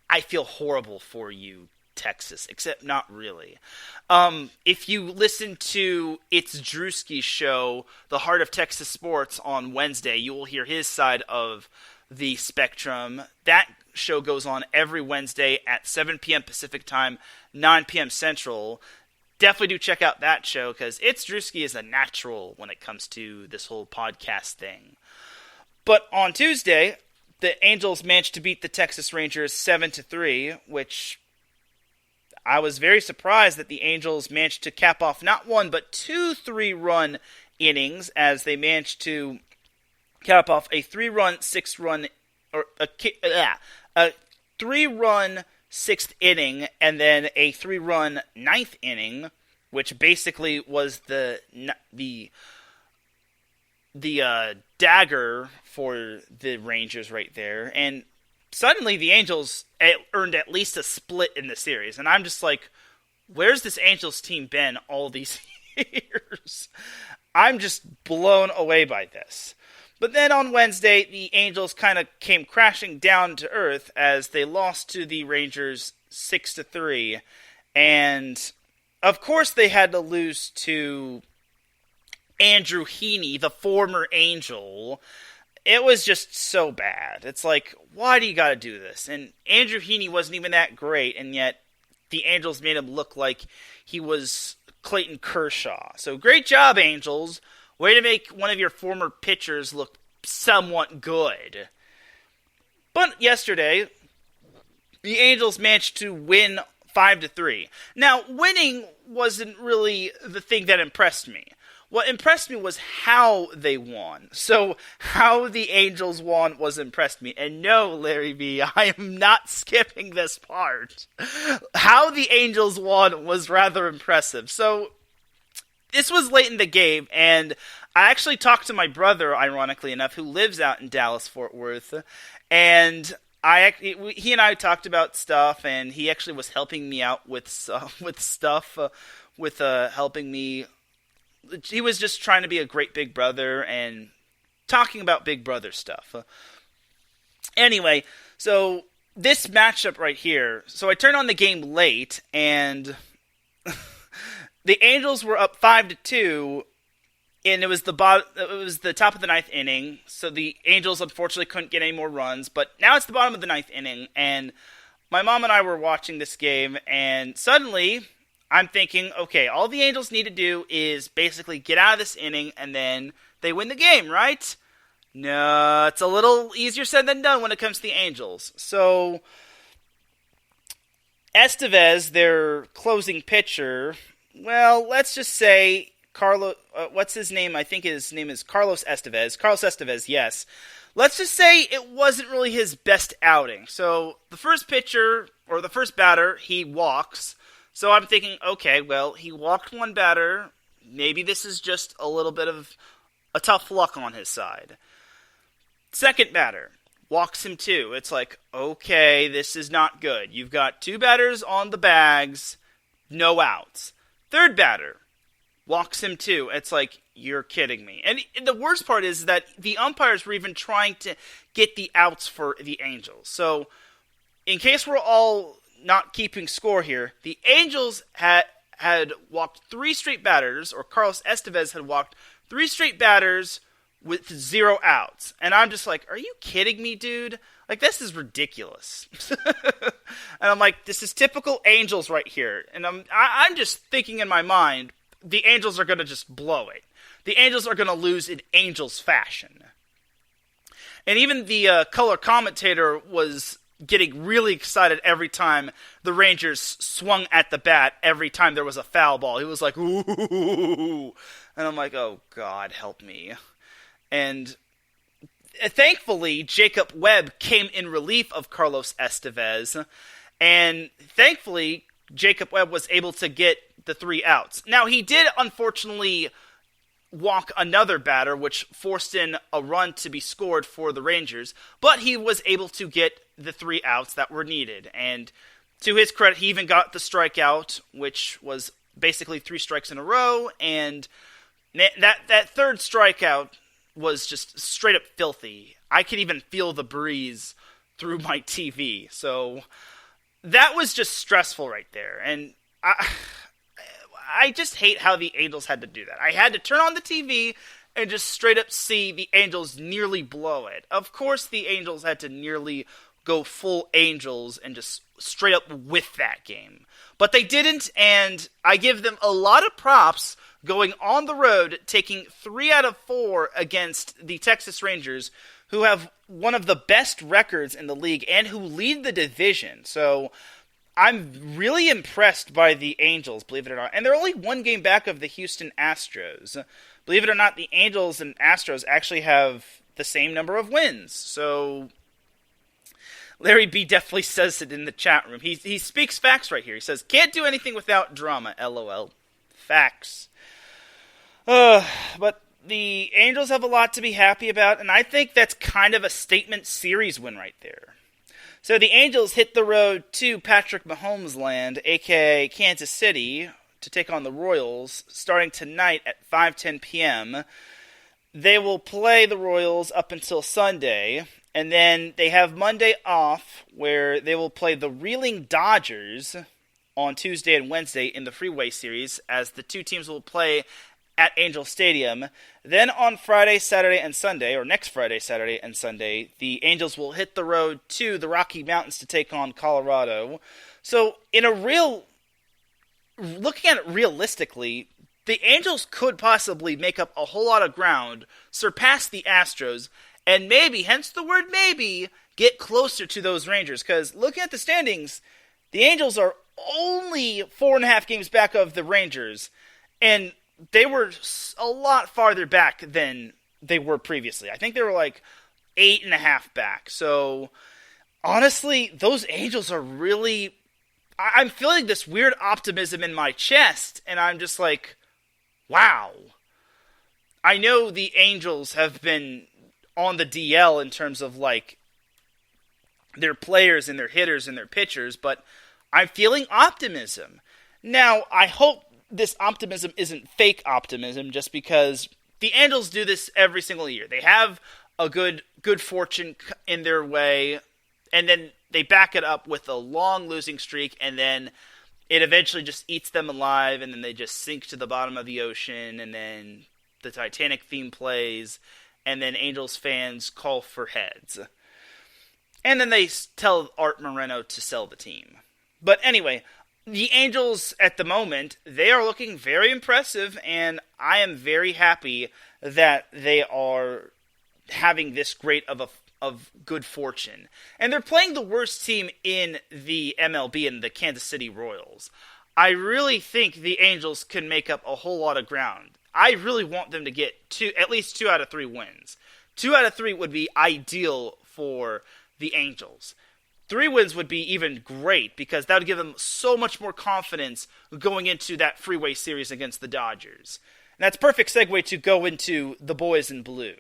I feel horrible for you, Texas, except not really. If you listen to It's Drewski's show, The Heart of Texas Sports, on Wednesday, you will hear his side of the spectrum. That show goes on every Wednesday at 7 p.m. Pacific Time, 9 p.m. Central. Definitely do check out that show, because It's Drewski is a natural when it comes to this whole podcast thing. But on Tuesday, the Angels managed to beat the Texas Rangers 7-3, which I was very surprised that the Angels managed to cap off not one, but 2 3-run innings, as they managed to cap off a 3-run, 6-run, or a 3-run 6th inning, and then a 3-run 9th inning, which basically was the dagger for the Rangers right there. And suddenly the Angels earned at least a split in the series. And I'm just like, where's this Angels team been all these years? I'm just blown away by this. But then on Wednesday, the Angels kind of came crashing down to earth as they lost to the Rangers 6-3. And of course they had to lose to Andrew Heaney, the former Angel. It was just so bad. It's like, why do you got to do this? And Andrew Heaney wasn't even that great, and yet the Angels made him look like he was Clayton Kershaw. So great job, Angels. Way to make one of your former pitchers look somewhat good. But yesterday, the Angels managed to win 5-3. Now, winning wasn't really the thing that impressed me. What impressed me was how they won. So, how the Angels won was impressed me. And no, Larry B., I am not skipping this part. How the Angels won was rather impressive. So, this was late in the game, and I actually talked to my brother, ironically enough, who lives out in Dallas-Fort Worth, and he and I talked about stuff, and he actually was helping me out with stuff, helping me. He was just trying to be a great big brother and talking about big brother stuff. Anyway, so this matchup right here, so I turned on the game late, and the Angels were up 5-2, and it was the top of the 9th inning. So the Angels unfortunately couldn't get any more runs, but now it's the bottom of the 9th inning, and my mom and I were watching this game, and suddenly I'm thinking, okay, all the Angels need to do is basically get out of this inning, and then they win the game, right? No, it's a little easier said than done when it comes to the Angels. So Estevez, their closing pitcher, well, let's just say what's his name? I think his name is Carlos Estevez. Carlos Estevez, yes. Let's just say it wasn't really his best outing. So the first pitcher, or the first batter, he walks. So I'm thinking, okay, well, he walked one batter. Maybe this is just a little bit of a tough luck on his side. Second batter walks him too. It's like, okay, this is not good. You've got 2 batters on the bags, no outs. Third batter walks him too. It's like, you're kidding me. And the worst part is that the umpires were even trying to get the outs for the Angels. So, in case we're all not keeping score here, the Angels had walked 3 straight batters, or Carlos Estevez had walked 3 straight batters with 0 outs. And I'm just like, are you kidding me, dude? Like, this is ridiculous. And I'm like, this is typical Angels right here. And I'm just thinking in my mind, the Angels are going to just blow it. The Angels are going to lose in Angels fashion. And even the color commentator was getting really excited every time the Rangers swung at the bat, every time there was a foul ball. He was like, ooh. And I'm like, oh, God, help me. And thankfully, Jacob Webb came in relief of Carlos Estevez. And thankfully, Jacob Webb was able to get the 3 outs. Now, he did, unfortunately, walk another batter, which forced in a run to be scored for the Rangers. But he was able to get the 3 outs that were needed. And to his credit, he even got the strikeout, which was basically 3 strikes in a row. And that third strikeout was just straight up filthy. I could even feel the breeze through my TV. So that was just stressful right there. And I just hate how the Angels had to do that. I had to turn on the TV and just straight up see the Angels nearly blow it. Of course, the Angels had to nearly go full Angels and just straight up with that game. But they didn't, and I give them a lot of props going on the road, taking 3 out of 4 against the Texas Rangers, who have one of the best records in the league and who lead the division. So I'm really impressed by the Angels, believe it or not. And they're only 1 game back of the Houston Astros. Believe it or not, the Angels and Astros actually have the same number of wins. So Larry B definitely says it in the chat room. He speaks facts right here. He says, can't do anything without drama, LOL. Facts. But the Angels have a lot to be happy about, and I think that's kind of a statement series win right there. So the Angels hit the road to Patrick Mahomes land, a.k.a. Kansas City, to take on the Royals, starting tonight at 5:10 p.m. They will play the Royals up until Sunday, and then they have Monday off, where they will play the Reeling Dodgers on Tuesday and Wednesday in the Freeway Series, as the two teams will play at Angel Stadium. Then on Friday, Saturday, and Sunday, or next Friday, Saturday, and Sunday, the Angels will hit the road to the Rocky Mountains to take on Colorado. So, looking at it realistically, the Angels could possibly make up a whole lot of ground, surpass the Astros, and maybe, hence the word maybe, get closer to those Rangers. Because looking at the standings, the Angels are only 4.5 games back of the Rangers, and they were a lot farther back than they were previously. I think they were like 8.5 back. So, honestly, those Angels are really... I'm feeling this weird optimism in my chest, and I'm just like, wow. I know the Angels have been on the DL in terms of, like, their players and their hitters and their pitchers, but I'm feeling optimism. Now, I hope this optimism isn't fake optimism, just because the Angels do this every single year. They have a good fortune in their way, and then they back it up with a long losing streak, and then it eventually just eats them alive, and then they just sink to the bottom of the ocean, and then the Titanic theme plays, and then Angels fans call for heads. And then they tell Art Moreno to sell the team. But anyway, the Angels, at the moment, they are looking very impressive, and I am very happy that they are having this great of good fortune. And they're playing the worst team in the MLB, in the Kansas City Royals. I really think the Angels can make up a whole lot of ground. I really want them to get at least 2 out of 3 wins. 2 out of 3 would be ideal for the Angels. 3 wins would be even great, because that would give them so much more confidence going into that Freeway Series against the Dodgers. And that's a perfect segue to go into the boys in blue,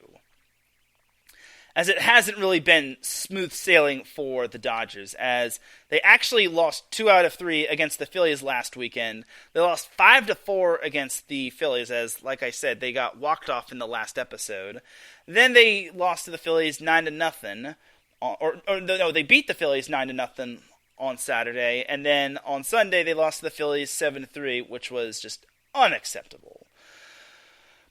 as it hasn't really been smooth sailing for the Dodgers, as they actually lost 2 out of 3 against the Phillies last weekend. They lost 5-4 against the Phillies, as, like I said, they got walked off in the last episode. Then they lost to the Phillies 9-0. No, they beat the Phillies 9-0 on Saturday, and then on Sunday they lost to the Phillies 7-3, which was just unacceptable.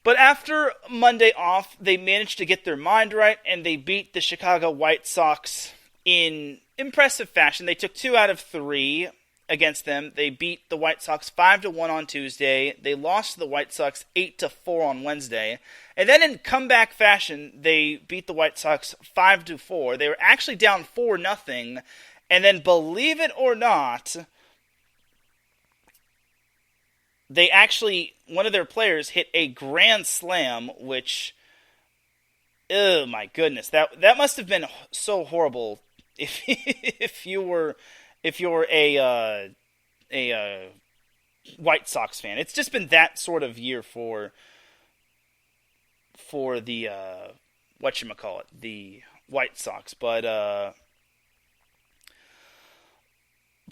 But after Monday off, they managed to get their mind right, and they beat the Chicago White Sox in impressive fashion. They took 2 out of 3 against them. They beat the White Sox 5-1 on Tuesday. They lost to the White Sox 8-4 on Wednesday. And then in comeback fashion, they beat the White Sox 5-4. They were actually down 4-0. And then, believe it or not, they actually, one of their players hit a grand slam, which, oh my goodness, that must have been so horrible if you were a White Sox fan. It's just been that sort of year for the the White Sox. But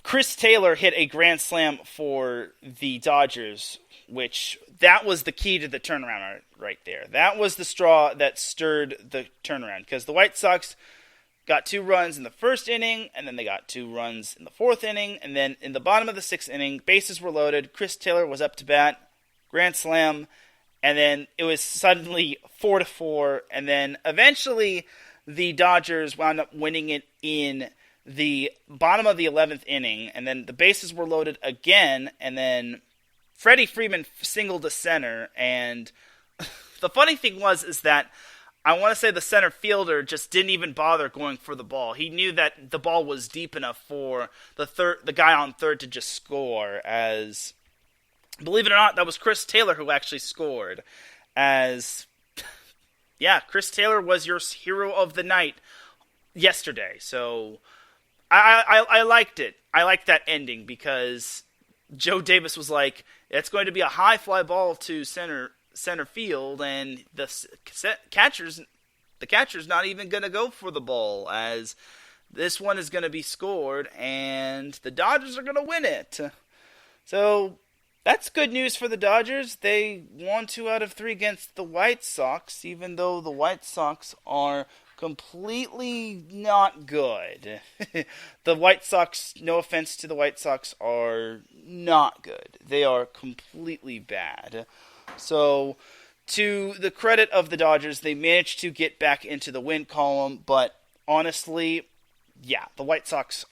Chris Taylor hit a grand slam for the Dodgers, which that was the key to the turnaround right there. That was the straw that stirred the turnaround, because the White Sox got 2 runs in the first inning, and then they got 2 runs in the 4th inning, and then in the bottom of the 6th inning, bases were loaded. Chris Taylor was up to bat, grand slam, and then it was suddenly 4-4, and then eventually the Dodgers wound up winning it in the bottom of the 11th inning, and then the bases were loaded again, and then Freddie Freeman singled to center, and the funny thing is that I want to say the center fielder just didn't even bother going for the ball. He knew that the ball was deep enough for the guy on third to just score, as, believe it or not, that was Chris Taylor who actually scored, as, yeah, Chris Taylor was your hero of the night yesterday, so I liked it. I liked that ending because Joe Davis was like, it's going to be a high fly ball to center field, and the catcher's not even going to go for the ball, as this one is going to be scored, and the Dodgers are going to win it. So that's good news for the Dodgers. They won 2 out of 3 against the White Sox, even though the White Sox are completely not good. The White Sox, no offense to the White Sox, are not good. They are completely bad. So, to the credit of the Dodgers, they managed to get back into the win column, but honestly, yeah, the White Sox,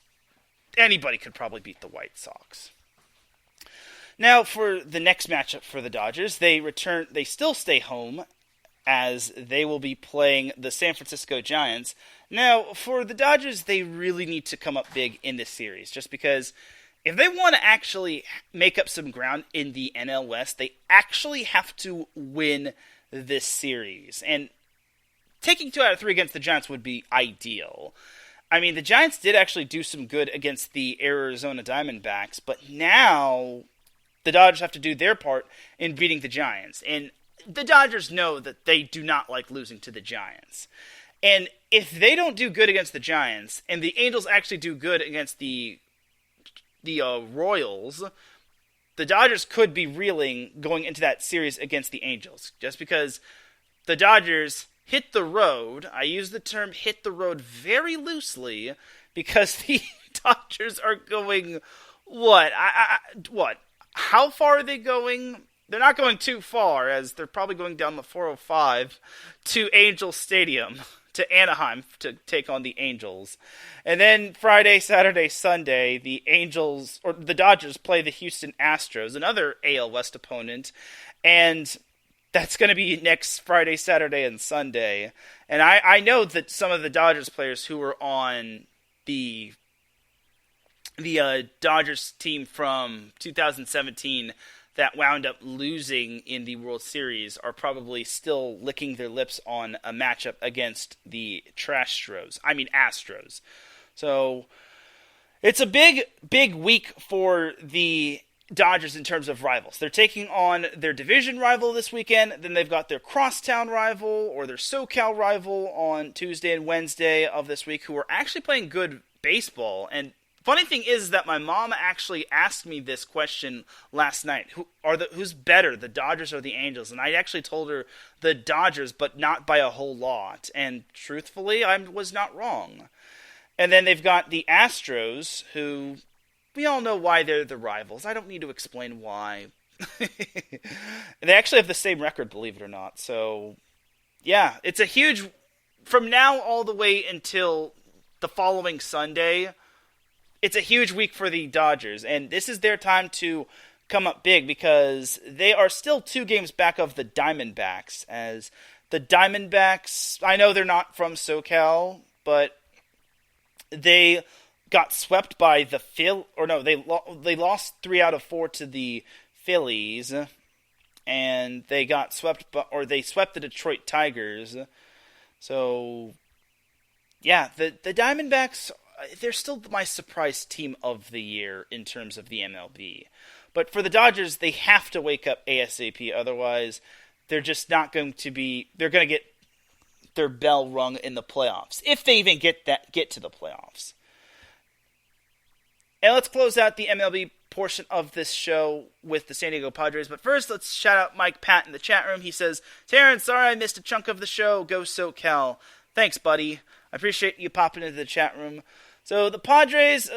anybody could probably beat the White Sox. Now, for the next matchup for the Dodgers, they still stay home, as they will be playing the San Francisco Giants. Now, for the Dodgers, they really need to come up big in this series, just because if they want to actually make up some ground in the NL West, they actually have to win this series. And taking 2 out of 3 against the Giants would be ideal. I mean, the Giants did actually do some good against the Arizona Diamondbacks, but now the Dodgers have to do their part in beating the Giants. And the Dodgers know that they do not like losing to the Giants. And if they don't do good against the Giants, and the Angels actually do good against the Royals, the Dodgers could be reeling going into that series against the Angels. Just because the Dodgers hit the road, I use the term hit the road very loosely, because the Dodgers are going, what? How far are they going? They're not going too far, as they're probably going down the 405 to Angel Stadium, to Anaheim, to take on the Angels. And then Friday, Saturday, Sunday, the Dodgers play the Houston Astros, another AL West opponent, and that's going to be next Friday, Saturday, and Sunday. And I know that some of the Dodgers players who were on the Dodgers team from 2017 that wound up losing in the World Series are probably still licking their lips on a matchup against the Astros. So it's a big week for the Dodgers in terms of rivals. They're taking on their division rival this weekend, then they've got their crosstown rival or their SoCal rival on Tuesday and Wednesday of this week, who are actually playing good baseball. And funny thing is that my mom actually asked me this question last night. Who's better, the Dodgers or the Angels? And I actually told her the Dodgers, but not by a whole lot. And truthfully, I was not wrong. And then they've got the Astros, who we all know why they're the rivals. I don't need to explain why. They actually have the same record, believe it or not. So, yeah, it's a huge, from now all the way until the following Sunday, it's a huge week for the Dodgers, and this is their time to come up big, because they are still 2 games back of the Diamondbacks, as the Diamondbacks, I know they're not from SoCal, but they got swept by the they lost 3 out of 4 to the Phillies, and they got swept, they swept the Detroit Tigers. So, yeah, the Diamondbacks, they're still my surprise team of the year in terms of the MLB. But for the Dodgers, they have to wake up ASAP. Otherwise, they're just not going to be. They're going to get their bell rung in the playoffs, if they even get to the playoffs. And let's close out the MLB portion of this show with the San Diego Padres. But first, let's shout out Mike Pat in the chat room. He says, "Teran, sorry I missed a chunk of the show. Go SoCal." Thanks, buddy. I appreciate you popping into the chat room. So the Padres,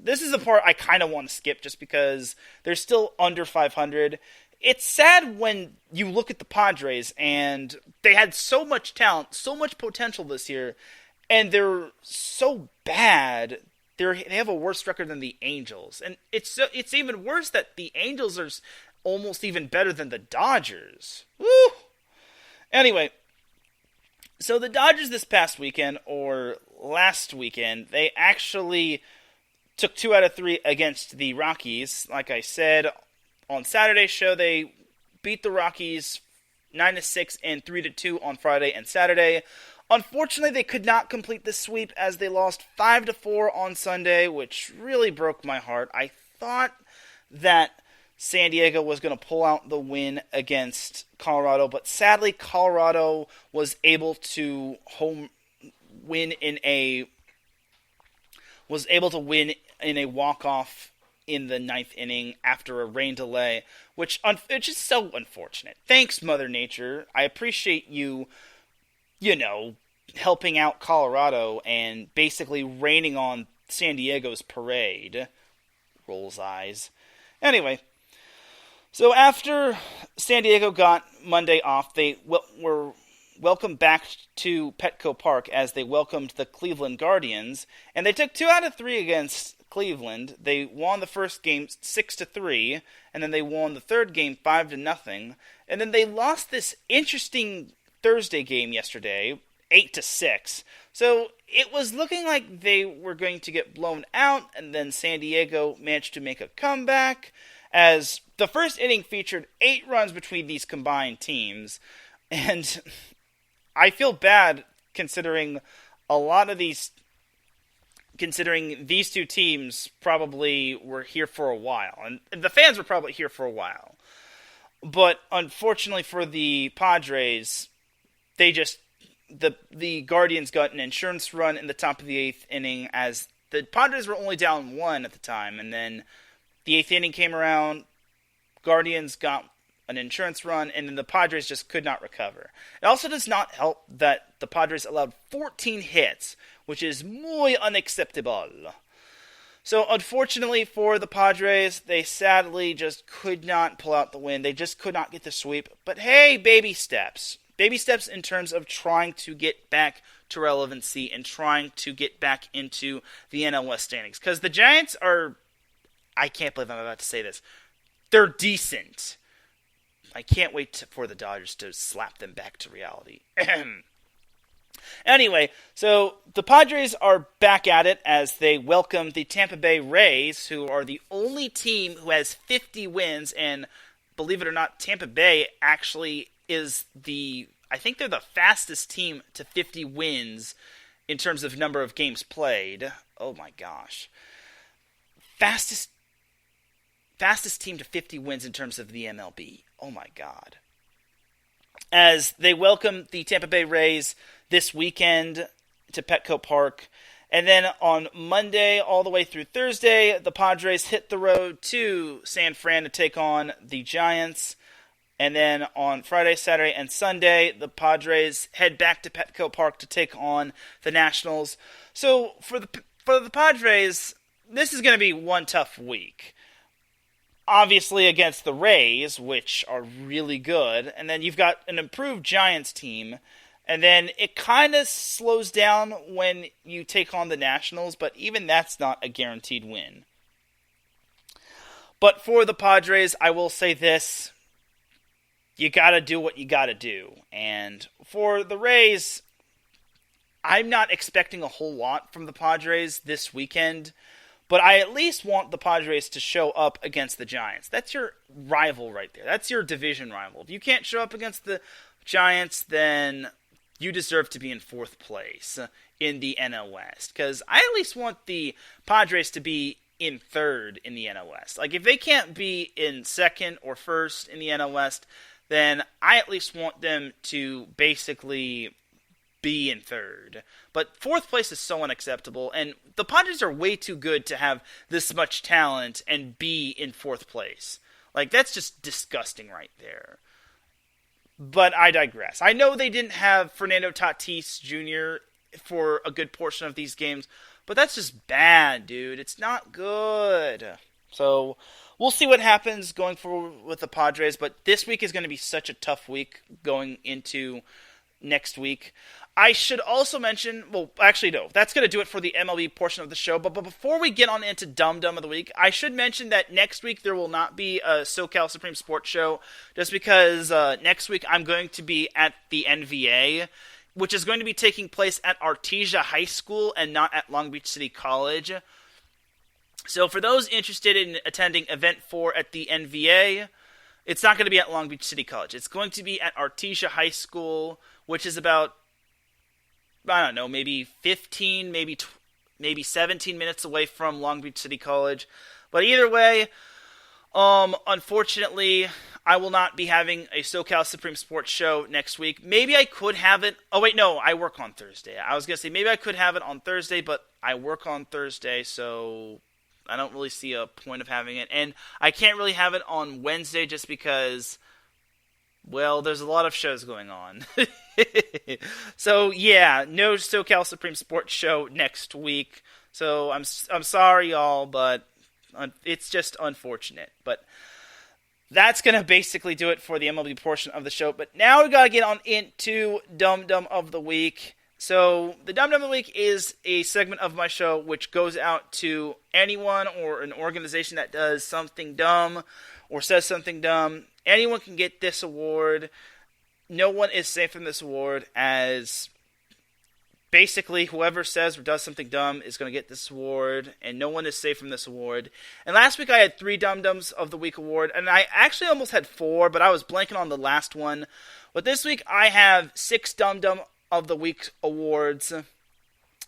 this is the part I kind of want to skip just because they're still under 500. It's sad when you look at the Padres and they had so much talent, so much potential this year, and they're so bad. They have a worse record than the Angels. And it's even worse that the Angels are almost even better than the Dodgers. Woo! Anyway, so the Dodgers this past weekend, or last weekend, they actually took 2 out of 3 against the Rockies. Like I said, on Saturday's show, they beat the Rockies 9-6 and 3-2 on Friday and Saturday. Unfortunately, they could not complete the sweep as they lost 5-4 on Sunday, which really broke my heart. I thought that San Diego was going to pull out the win against Colorado, but sadly Colorado was able to win in a walk-off in the 9th inning after a rain delay, which is so unfortunate. Thanks, Mother Nature. I appreciate you helping out Colorado and basically raining on San Diego's parade. Rolls eyes. Anyway, so after San Diego got Monday off, they were welcomed back to Petco Park as they welcomed the Cleveland Guardians, and they took 2 out of 3 against Cleveland. They won the first game 6-3, and then they won the third game 5-0, and then they lost this interesting Thursday game yesterday, 8-6. So it was looking like they were going to get blown out, and then San Diego managed to make a comeback, as the first inning featured 8 runs between these combined teams, and I feel bad considering these two teams probably were here for a while, and the fans were probably here for a while. But unfortunately for the Padres, the Guardians got an insurance run in the top of the 8th inning, as the Padres were only down 1 at the time, and then the 8th inning came around, Guardians got an insurance run, and then the Padres just could not recover. It also does not help that the Padres allowed 14 hits, which is muy unacceptable. So unfortunately for the Padres, they sadly just could not pull out the win. They just could not get the sweep. But hey, baby steps. Baby steps in terms of trying to get back to relevancy and trying to get back into the NL West standings. Because the Giants are, I can't believe I'm about to say this, they're decent. I can't wait for the Dodgers to slap them back to reality. Anyway, so the Padres are back at it as they welcome the Tampa Bay Rays, who are the only team who has 50 wins, and believe it or not, Tampa Bay actually is I think they're the fastest team to 50 wins in terms of number of games played. Oh my gosh. Fastest team to 50 wins in terms of the MLB. Oh my God. As they welcome the Tampa Bay Rays this weekend to Petco Park. And then on Monday all the way through Thursday, the Padres hit the road to San Fran to take on the Giants. And then on Friday, Saturday, and Sunday, the Padres head back to Petco Park to take on the Nationals. So for the Padres, this is going to be one tough week. Obviously against the Rays, which are really good. And then you've got an improved Giants team. And then it kind of slows down when you take on the Nationals, but even that's not a guaranteed win. But for the Padres, I will say this. You got to do what you got to do. And for the Rays, I'm not expecting a whole lot from the Padres this weekend, but I at least want the Padres to show up against the Giants. That's your rival right there. That's your division rival. If you can't show up against the Giants, then you deserve to be in 4th place in the NL West. Because I at least want the Padres to be in 3rd in the NL West. Like, if they can't be in 2nd or 1st in the NL West, then I at least want them to basically be in 3rd. But 4th place is so unacceptable, and the Padres are way too good to have this much talent and be in 4th place. Like, that's just disgusting right there. But I digress. I know they didn't have Fernando Tatis Jr. for a good portion of these games, but that's just bad, dude. It's not good. So we'll see what happens going forward with the Padres, but this week is going to be such a tough week going into next week. I should also mention, well, actually, no, that's going to do it for the MLB portion of the show. But before we get on into Dum Dum of the Week, I should mention that next week there will not be a SoCal Supreme Sports Show, just because next week I'm going to be at the NVA, which is going to be taking place at Artesia High School and not at Long Beach City College. So for those interested in attending Event 4 at the NVA, it's not going to be at Long Beach City College. It's going to be at Artesia High School, which is about, I don't know, maybe 15, maybe 17 minutes away from Long Beach City College. But either way, unfortunately, I will not be having a SoCal Supreme Sports Show next week. Maybe I could have it. Oh, wait, no, I work on Thursday. I was going to say maybe I could have it on Thursday, but I work on Thursday, so I don't really see a point of having it. And I can't really have it on Wednesday just because, well, there's a lot of shows going on. So, yeah, no SoCal Supreme Sports Show next week. So, I'm sorry, y'all, but it's just unfortunate. But that's going to basically do it for the MLB portion of the show. But now we got to get on into Dum Dum of the Week. So, the Dum Dum of the Week is a segment of my show which goes out to anyone or an organization that does something dumb or says something dumb. Anyone can get this award. No one is safe from this award, as basically whoever says or does something dumb is going to get this award, and no one is safe from this award. And last week I had 3 Dum Dums of the Week award, and I actually almost had 4, but I was blanking on the last one. But this week I have 6 Dum Dum of the Week awards.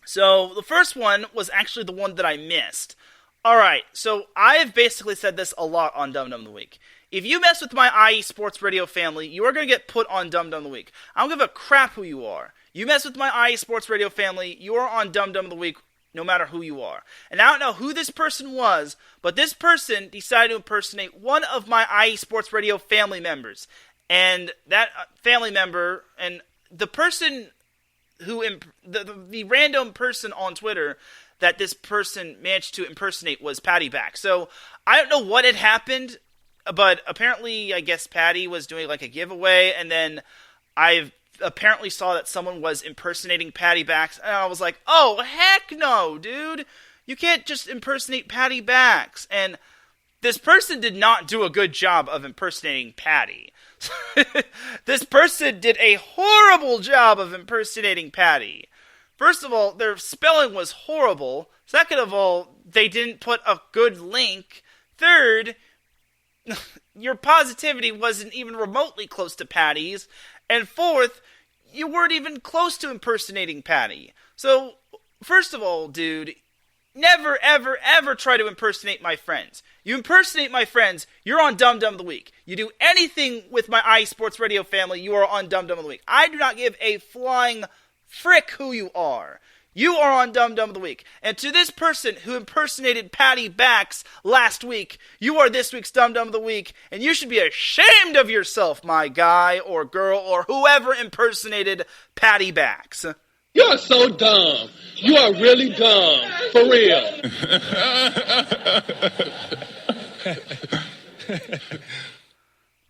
So the first one was actually the one that I missed. Alright, so I've basically said this a lot on Dum Dum of the Week. If you mess with my IE Sports Radio family, you are going to get put on Dum Dum of the Week. I don't give a crap who you are. You mess with my IE Sports Radio family, you are on Dum Dum of the Week, no matter who you are. And I don't know who this person was, but this person decided to impersonate one of my IE Sports Radio family members. And that family member, and the person who, the random person on Twitter that this person managed to impersonate was Patty Back. So, I don't know what had happened, but apparently, I guess Patty was doing like a giveaway, and then I apparently saw that someone was impersonating Patty Backs, and I was like, oh, heck no, dude. You can't just impersonate Patty Backs. And this person did not do a good job of impersonating Patty. This person did a horrible job of impersonating Patty. First of all, their spelling was horrible. Second of all, they didn't put a good link. Third, your positivity wasn't even remotely close to Patty's. And fourth, you weren't even close to impersonating Patty. So, first of all, dude, never, ever, ever try to impersonate my friends. You impersonate my friends, you're on Dum Dum of the Week. You do anything with my IE Sports Radio family, you are on Dum Dum of the Week. I do not give a flying frick who you are. You are on Dum Dum of the Week. And to this person who impersonated Patty Backs last week, you are this week's Dum Dum of the Week, and you should be ashamed of yourself, my guy or girl or whoever impersonated Patty Backs. You're so dumb. You are really dumb. For real.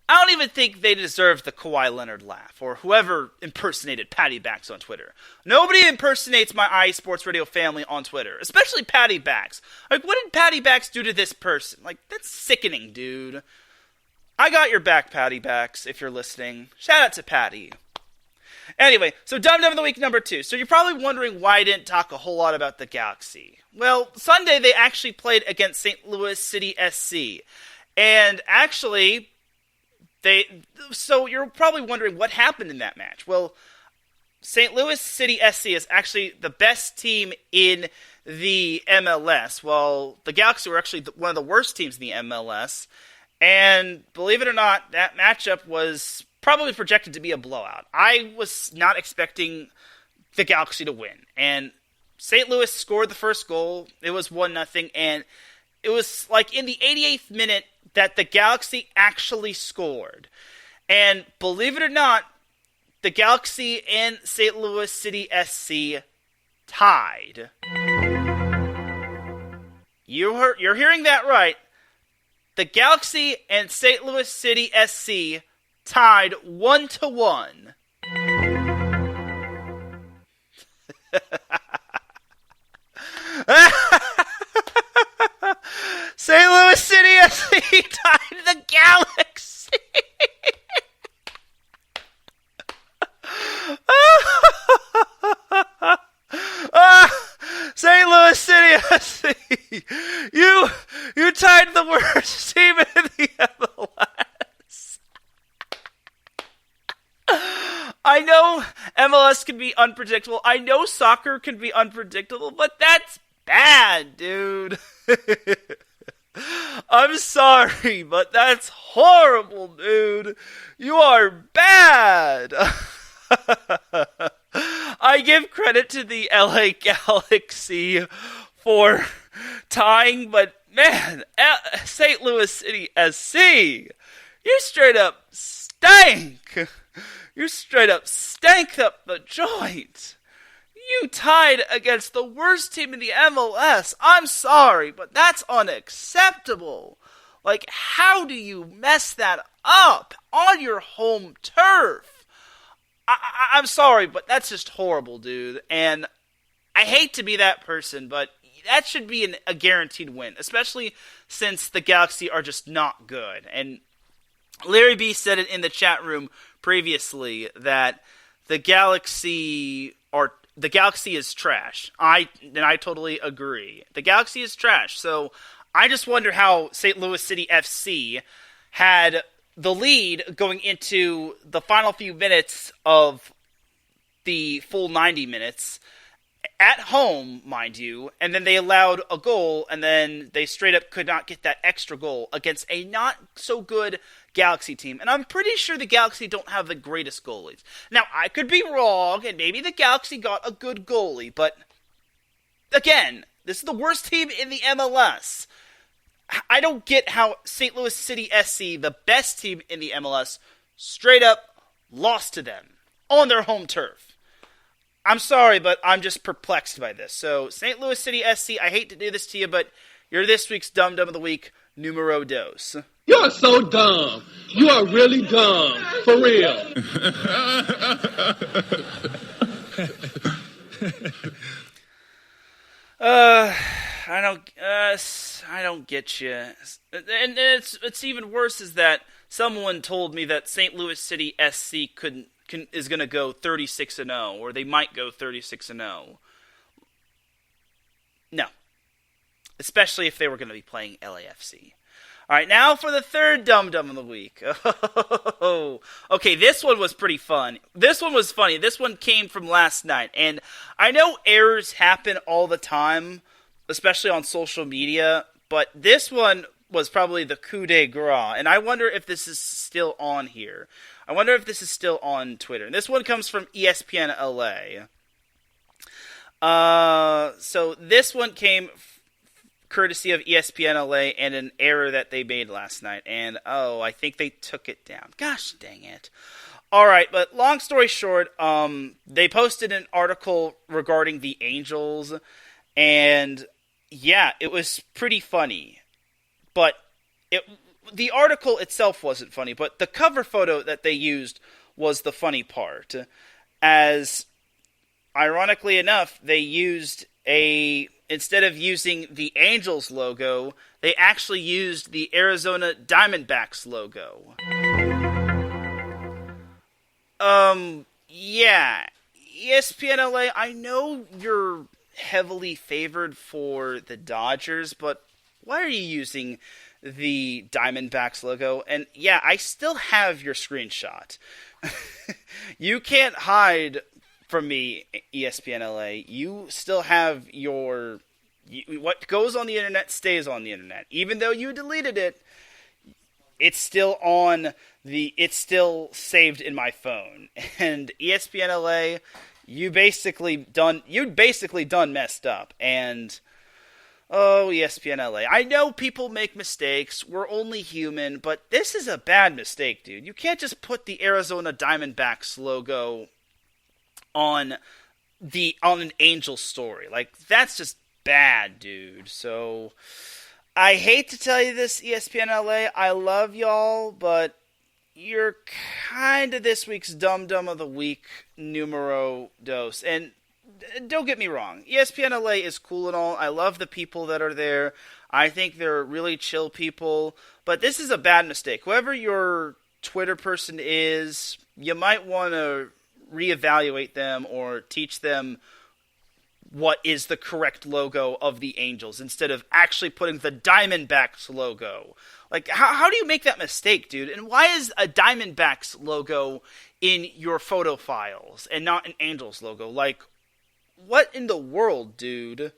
I don't even think they deserve the Kawhi Leonard laugh, or whoever impersonated Patty Backs on Twitter. Nobody impersonates my IE Sports Radio family on Twitter, especially Patty Backs. Like, what did Patty Backs do to this person? Like, that's sickening, dude. I got your back, Patty Backs, if you're listening. Shout out to Patty. Anyway, so Dum Dum of the Week number 2. So you're probably wondering why I didn't talk a whole lot about the Galaxy. Well, Sunday they actually played against St. Louis City SC. And actually, so you're probably wondering what happened in that match. Well, St. Louis City SC is actually the best team in the MLS. Well, the Galaxy were actually one of the worst teams in the MLS. And believe it or not, that matchup was probably projected to be a blowout. I was not expecting the Galaxy to win. And St. Louis scored the first goal. It was 1-0. And it was like in the 88th minute that the Galaxy actually scored. And believe it or not, the Galaxy and St. Louis City SC tied. You're hearing that right. The Galaxy and St. Louis City SC tied 1-1. St. Louis City SC tied the Galaxy. St. Louis City SC, you tied the worst team in the MLS. I know MLS can be unpredictable. I know soccer can be unpredictable, but that's bad, dude. I'm sorry, but that's horrible, dude. You are bad. I give credit to the LA Galaxy for tying, but man, St. Louis City SC, you straight up stank. You straight up stank up the joint. You tied against the worst team in the MLS. I'm sorry, but that's unacceptable. Like, how do you mess that up on your home turf? I'm sorry, but that's just horrible, dude. And I hate to be that person, but that should be a guaranteed win, especially since the Galaxy are just not good. And Larry B said it in the chat room previously that the Galaxy is trash. I totally agree. The Galaxy is trash. So I just wonder how St. Louis City FC had the lead going into the final few minutes of the full 90 minutes at home, mind you, and then they allowed a goal, and then they straight up could not get that extra goal against a not so good Galaxy team. And I'm pretty sure the Galaxy don't have the greatest goalies. Now, I could be wrong, and maybe the Galaxy got a good goalie, but again, this is the worst team in the MLS. I don't get how St. Louis City SC, the best team in the MLS, straight up lost to them on their home turf. I'm sorry, but I'm just perplexed by this. So, St. Louis City SC, I hate to do this to you, but you're this week's Dumb Dumb of the Week, numero dos. You're so dumb. You are really dumb. For real. I don't get you. And it's even worse is that someone told me that St. Louis City SC is going to go 36-0, or they might go 36-0. No. Especially if they were going to be playing LAFC. All right, now for the third Dum Dum of the Week. Oh, okay, this one was pretty fun. This one was funny. This one came from last night. And I know errors happen all the time, especially on social media, but this one was probably the coup de grace. And I wonder if this is still on here. I wonder if this is still on Twitter. And this one comes from ESPN LA. So this one came courtesy of ESPN LA and an error that they made last night. And, I think they took it down. Gosh dang it. All right, but long story short, they posted an article regarding the Angels. And, yeah, it was pretty funny. But the article itself wasn't funny, but the cover photo that they used was the funny part. As, ironically enough, they used instead of using the Angels logo, they actually used the Arizona Diamondbacks logo. Yeah. ESPN LA, I know you're heavily favored for the Dodgers, but why are you using the Diamondbacks logo? And yeah, I still have your screenshot. You can't hide from me, ESPN LA. You still have what goes on the internet stays on the internet. Even though you deleted it, it's still it's still saved in my phone. And ESPN LA, you basically done messed up. And Oh, ESPN LA. I know people make mistakes. We're only human, but this is a bad mistake, dude. You can't just put the Arizona Diamondbacks logo on an Angels story. Like, that's just bad, dude. So, I hate to tell you this, ESPN LA. I love y'all, but you're kind of this week's Dum Dum of the Week numero dos. And don't get me wrong, ESPN LA is cool and all. I love the people that are there. I think they're really chill people. But this is a bad mistake. Whoever your Twitter person is, you might want to reevaluate them or teach them what is the correct logo of the Angels instead of actually putting the Diamondbacks logo. Like, how do you make that mistake, dude? And why is a Diamondbacks logo in your photo files and not an Angels logo? Like, what in the world, dude?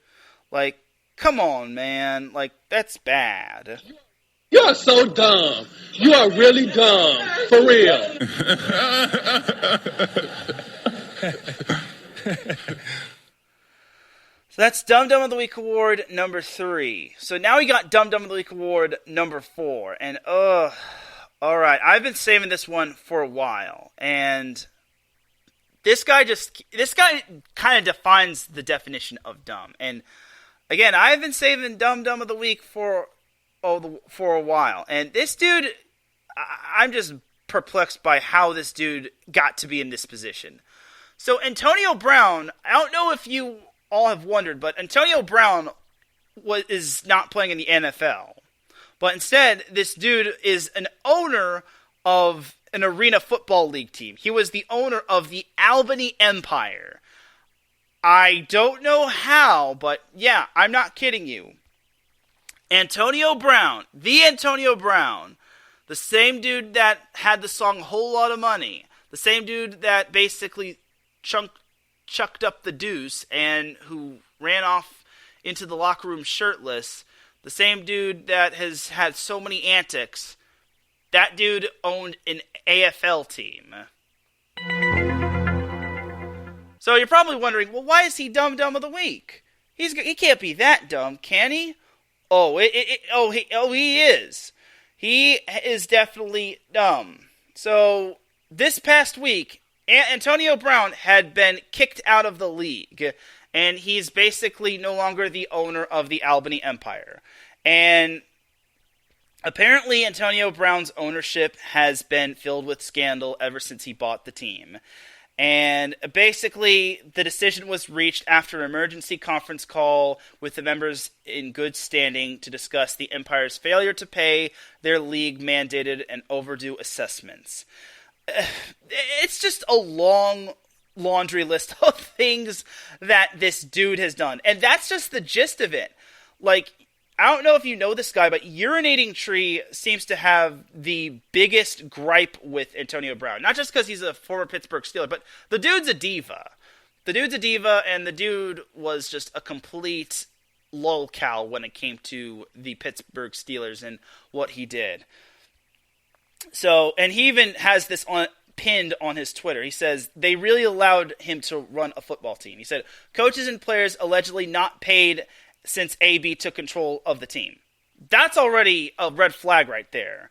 Like, come on, man. Like, that's bad. You are so dumb. You are really dumb. For real. So that's Dum Dum of the Week Award number 3. So now we got Dum Dum of the Week Award number 4. And, alright, I've been saving this one for a while. And this guy kind of defines the definition of dumb. And again, I've been saving Dum Dum of the Week for a while. And this dude, I'm just perplexed by how this dude got to be in this position. So Antonio Brown, I don't know if you all have wondered, but Antonio Brown is not playing in the NFL. But instead, this dude is an owner of an arena football league team. He was the owner of the Albany Empire. I don't know how, but yeah, I'm not kidding you. Antonio Brown, the same dude that had the song Whole Lot of Money, the same dude that basically chucked up the deuce and who ran off into the locker room shirtless, the same dude that has had so many antics, that dude owned an AFL team. So you're probably wondering, well, why is he Dum Dum of the Week? He can't be that dumb, can he? He is. He is definitely dumb. So this past week, Antonio Brown had been kicked out of the league, and he's basically no longer the owner of the Albany Empire. And apparently Antonio Brown's ownership has been filled with scandal ever since he bought the team. And basically, the decision was reached after an emergency conference call with the members in good standing to discuss the Empire's failure to pay their league-mandated and overdue assessments. It's just a long laundry list of things that this dude has done. And that's just the gist of it. Like, I don't know if you know this guy, but Urinating Tree seems to have the biggest gripe with Antonio Brown. Not just because he's a former Pittsburgh Steeler, but the dude's a diva. And the dude was just a complete lolcow when it came to the Pittsburgh Steelers and what he did. So, and he even has this pinned on his Twitter. He says, they really allowed him to run a football team. He said, coaches and players allegedly not paid since AB took control of the team. That's already a red flag right there.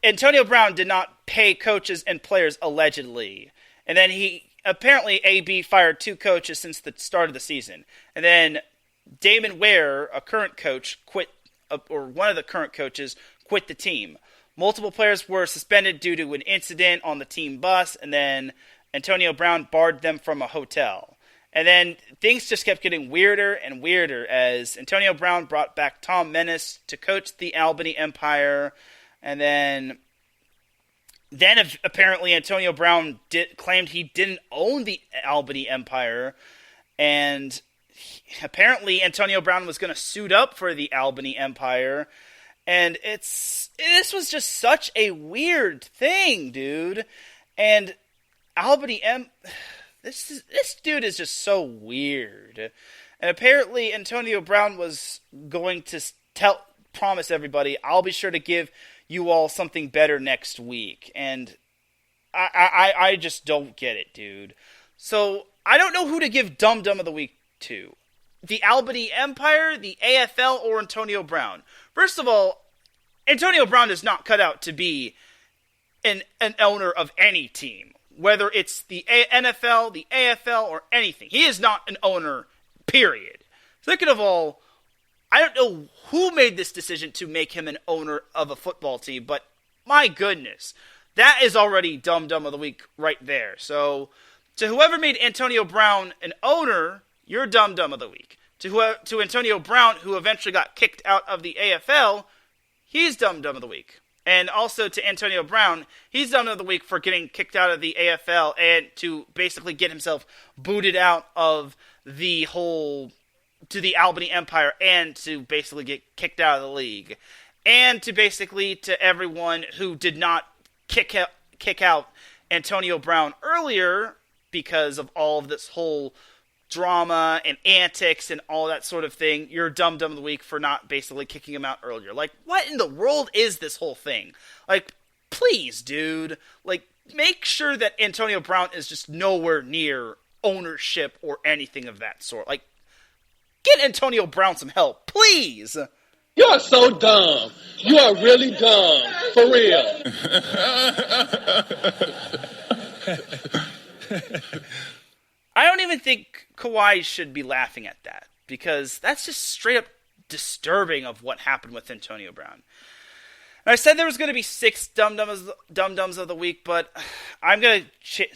Antonio Brown did not pay coaches and players allegedly. And then apparently AB fired 2 coaches since the start of the season. And then Damon Ware, a current coach, one of the current coaches, quit the team. Multiple players were suspended due to an incident on the team bus, and then Antonio Brown barred them from a hotel. And then things just kept getting weirder and weirder as Antonio Brown brought back Tom Menace to coach the Albany Empire. And then apparently Antonio Brown claimed he didn't own the Albany Empire. And apparently Antonio Brown was going to suit up for the Albany Empire. And this was just such a weird thing, dude. And this dude is just so weird. And apparently Antonio Brown was going to promise everybody, I'll be sure to give you all something better next week. And I just don't get it, dude. So I don't know who to give Dum Dum of the Week to. the Albany Empire, the AFL, or Antonio Brown? First of all, Antonio Brown is not cut out to be an owner of any team, whether it's the NFL, the AFL, or anything. He is not an owner, period. Second of all, I don't know who made this decision to make him an owner of a football team, but my goodness, that is already dumb of the week right there. So, to whoever made Antonio Brown an owner, you're dumb of the week. To Antonio Brown, who eventually got kicked out of the AFL, he's dumb of the week. And also to Antonio Brown, he's dumb of the week for getting kicked out of the AFL and to basically get himself booted out of the whole, to the Albany Empire, and to basically get kicked out of the league. And to basically to everyone who did not kick out Antonio Brown earlier because of all of this whole drama and antics and all that sort of thing, you're dumb of the week for not basically kicking him out earlier. Like, what in the world is this whole thing? Like, please, dude. Like, make sure that Antonio Brown is just nowhere near ownership or anything of that sort. Like, get Antonio Brown some help, please. You are so dumb. You are really dumb. For real. I don't even think Kawhi should be laughing at that, because that's just straight up disturbing of what happened with Antonio Brown. And I said there was going to be 6 dum-dums of the week, but I'm going to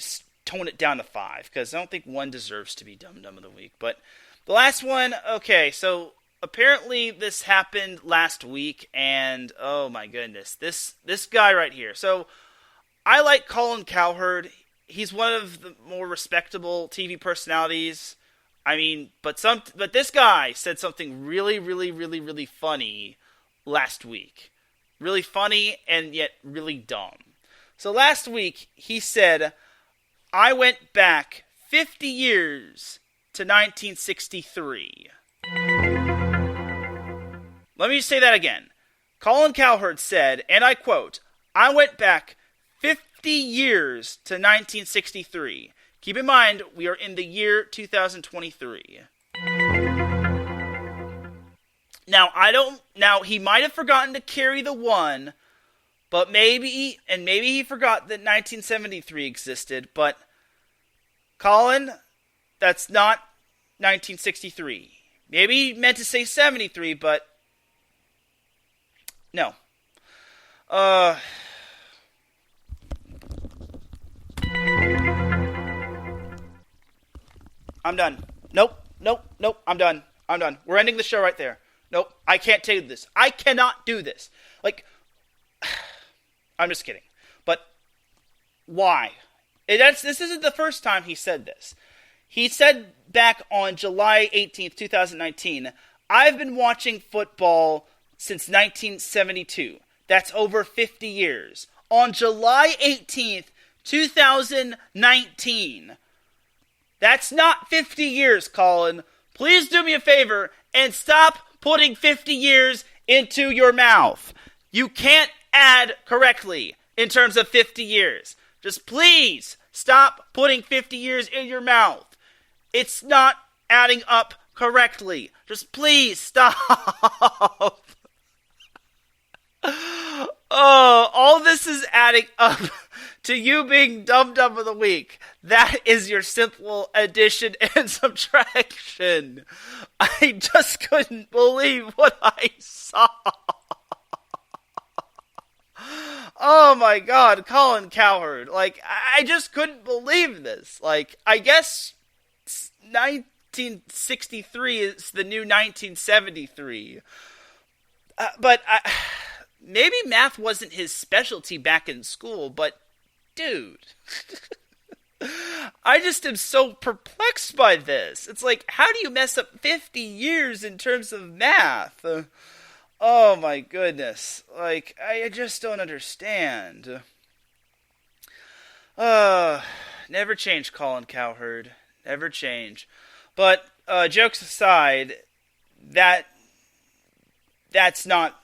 tone it down to 5, because I don't think one deserves to be dum-dum of the week. But the last one, okay, so apparently this happened last week, and oh my goodness, this guy right here. So I like Colin Cowherd. He's one of the more respectable TV personalities. I mean, but this guy said something really, really, really, really funny last week. Really funny and yet really dumb. So last week he said, I went back 50 years to 1963. Let me say that again. Colin Cowherd said, and I quote, I went back 50 years to 1963. Keep in mind, we are in the year 2023. Now, he might have forgotten to carry the 1, but maybe he forgot that 1973 existed, but Colin, that's not 1963. Maybe he meant to say 73, but no. I'm done. Nope, I'm done. We're ending the show right there. Nope, I can't do this. I cannot do this. Like, I'm just kidding. But why? This isn't the first time he said this. He said back on July 18th, 2019, I've been watching football since 1972. That's over 50 years. On July 18th, 2019. That's not 50 years, Colin. Please do me a favor and stop putting 50 years into your mouth. You can't add correctly in terms of 50 years. Just please stop putting 50 years in your mouth. It's not adding up correctly. Just please stop. Oh, all this is adding up to you being dumb of the week. That is your simple addition and subtraction. I just couldn't believe what I saw. Oh my God, Colin Cowherd. Like, I just couldn't believe this. Like, I guess 1963 is the new 1973. But maybe math wasn't his specialty back in school, but dude, I just am so perplexed by this. It's like, how do you mess up 50 years in terms of math? Oh my goodness. Like, I just don't understand. Never change, Colin Cowherd. Never change. But, jokes aside, that's not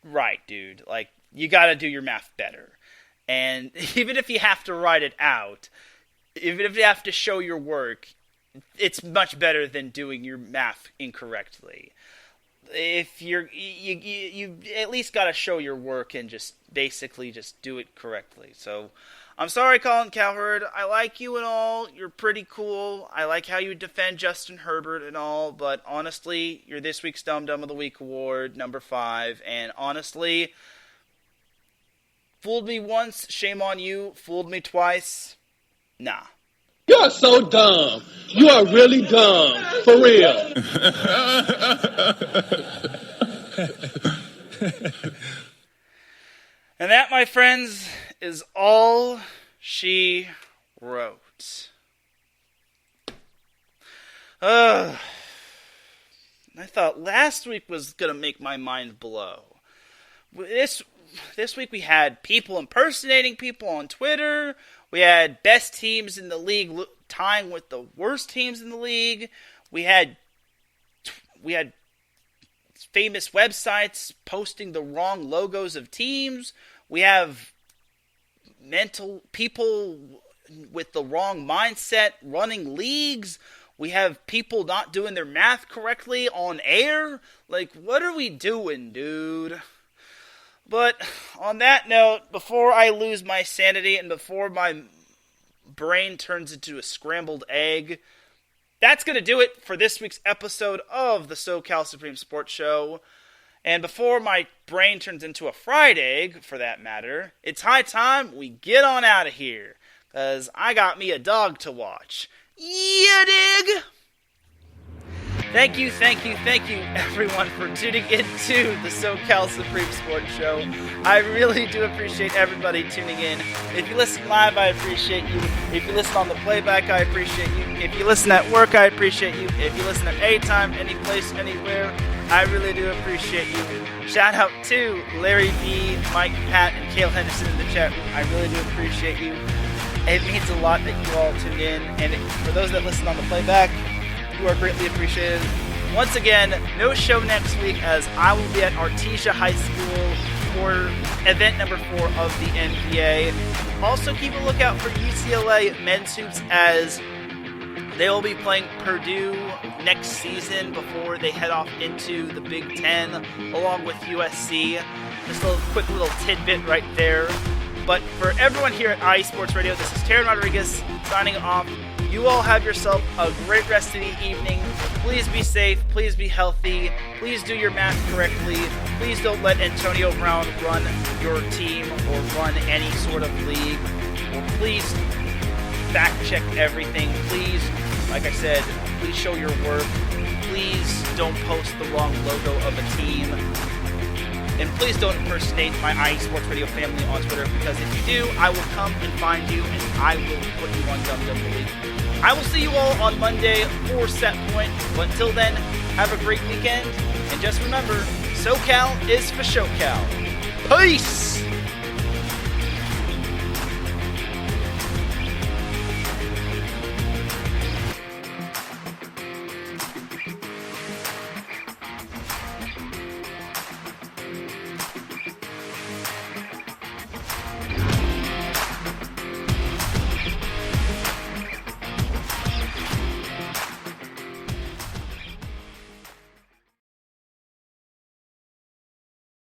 right, dude. Like, you gotta do your math better. And even if you have to write it out, even if you have to show your work, it's much better than doing your math incorrectly. If you at least got to show your work and just basically just do it correctly. So I'm sorry, Colin Cowherd. I like you and all. You're pretty cool. I like how you defend Justin Herbert and all. But honestly, you're this week's Dumb Dumb of the Week award, number 5. And honestly, fooled me once, shame on you. Fooled me twice, nah. You are so dumb. You are really dumb. For real. And that, my friends, is all she wrote. I thought last week was going to make my mind blow. This week we had people impersonating people on Twitter. We had best teams in the league tying with the worst teams in the league. We had famous websites posting the wrong logos of teams. We have mental people with the wrong mindset running leagues. We have people not doing their math correctly on air. Like, what are we doing, dude? But on that note, before I lose my sanity and before my brain turns into a scrambled egg, that's going to do it for this week's episode of the SoCal Supreme Sports Show. And before my brain turns into a fried egg, for that matter, it's high time we get on out of here, because I got me a dog to watch. Yeah, dig? Thank you, everyone, for tuning into the SoCal Supreme Sports Show. I really do appreciate everybody tuning in. If you listen live, I appreciate you. If you listen on the playback, I appreciate you. If you listen at work, I appreciate you. If you listen at any time, any place, anywhere, I really do appreciate you. Shout out to Larry B, Mike, Pat, and Cale Henderson in the chat room. I really do appreciate you. It means a lot that you all tune in. And for those that listen on the playback, you are greatly appreciated. Once again, no show next week as I will be at Artesia High School for event number 4 of the NBA. Also keep a lookout for UCLA men's hoops as they will be playing Purdue next season before they head off into the Big Ten along with USC. Just a quick little tidbit right there. But for everyone here at IE Sports Radio, this is Teran Rodriguez signing off. You all have yourself a great rest of the evening. Please be safe. Please be healthy. Please do your math correctly. Please don't let Antonio Brown run your team or run any sort of league. Or please fact check everything. Please, like I said, please show your work. Please don't post the wrong logo of a team. And please don't impersonate my IE Sports Radio family on Twitter, because if you do, I will come and find you and I will put you on Dumb Dumb League. I will see you all on Monday for Set Point. But until then, have a great weekend. And just remember, SoCal is for SoCal. Peace!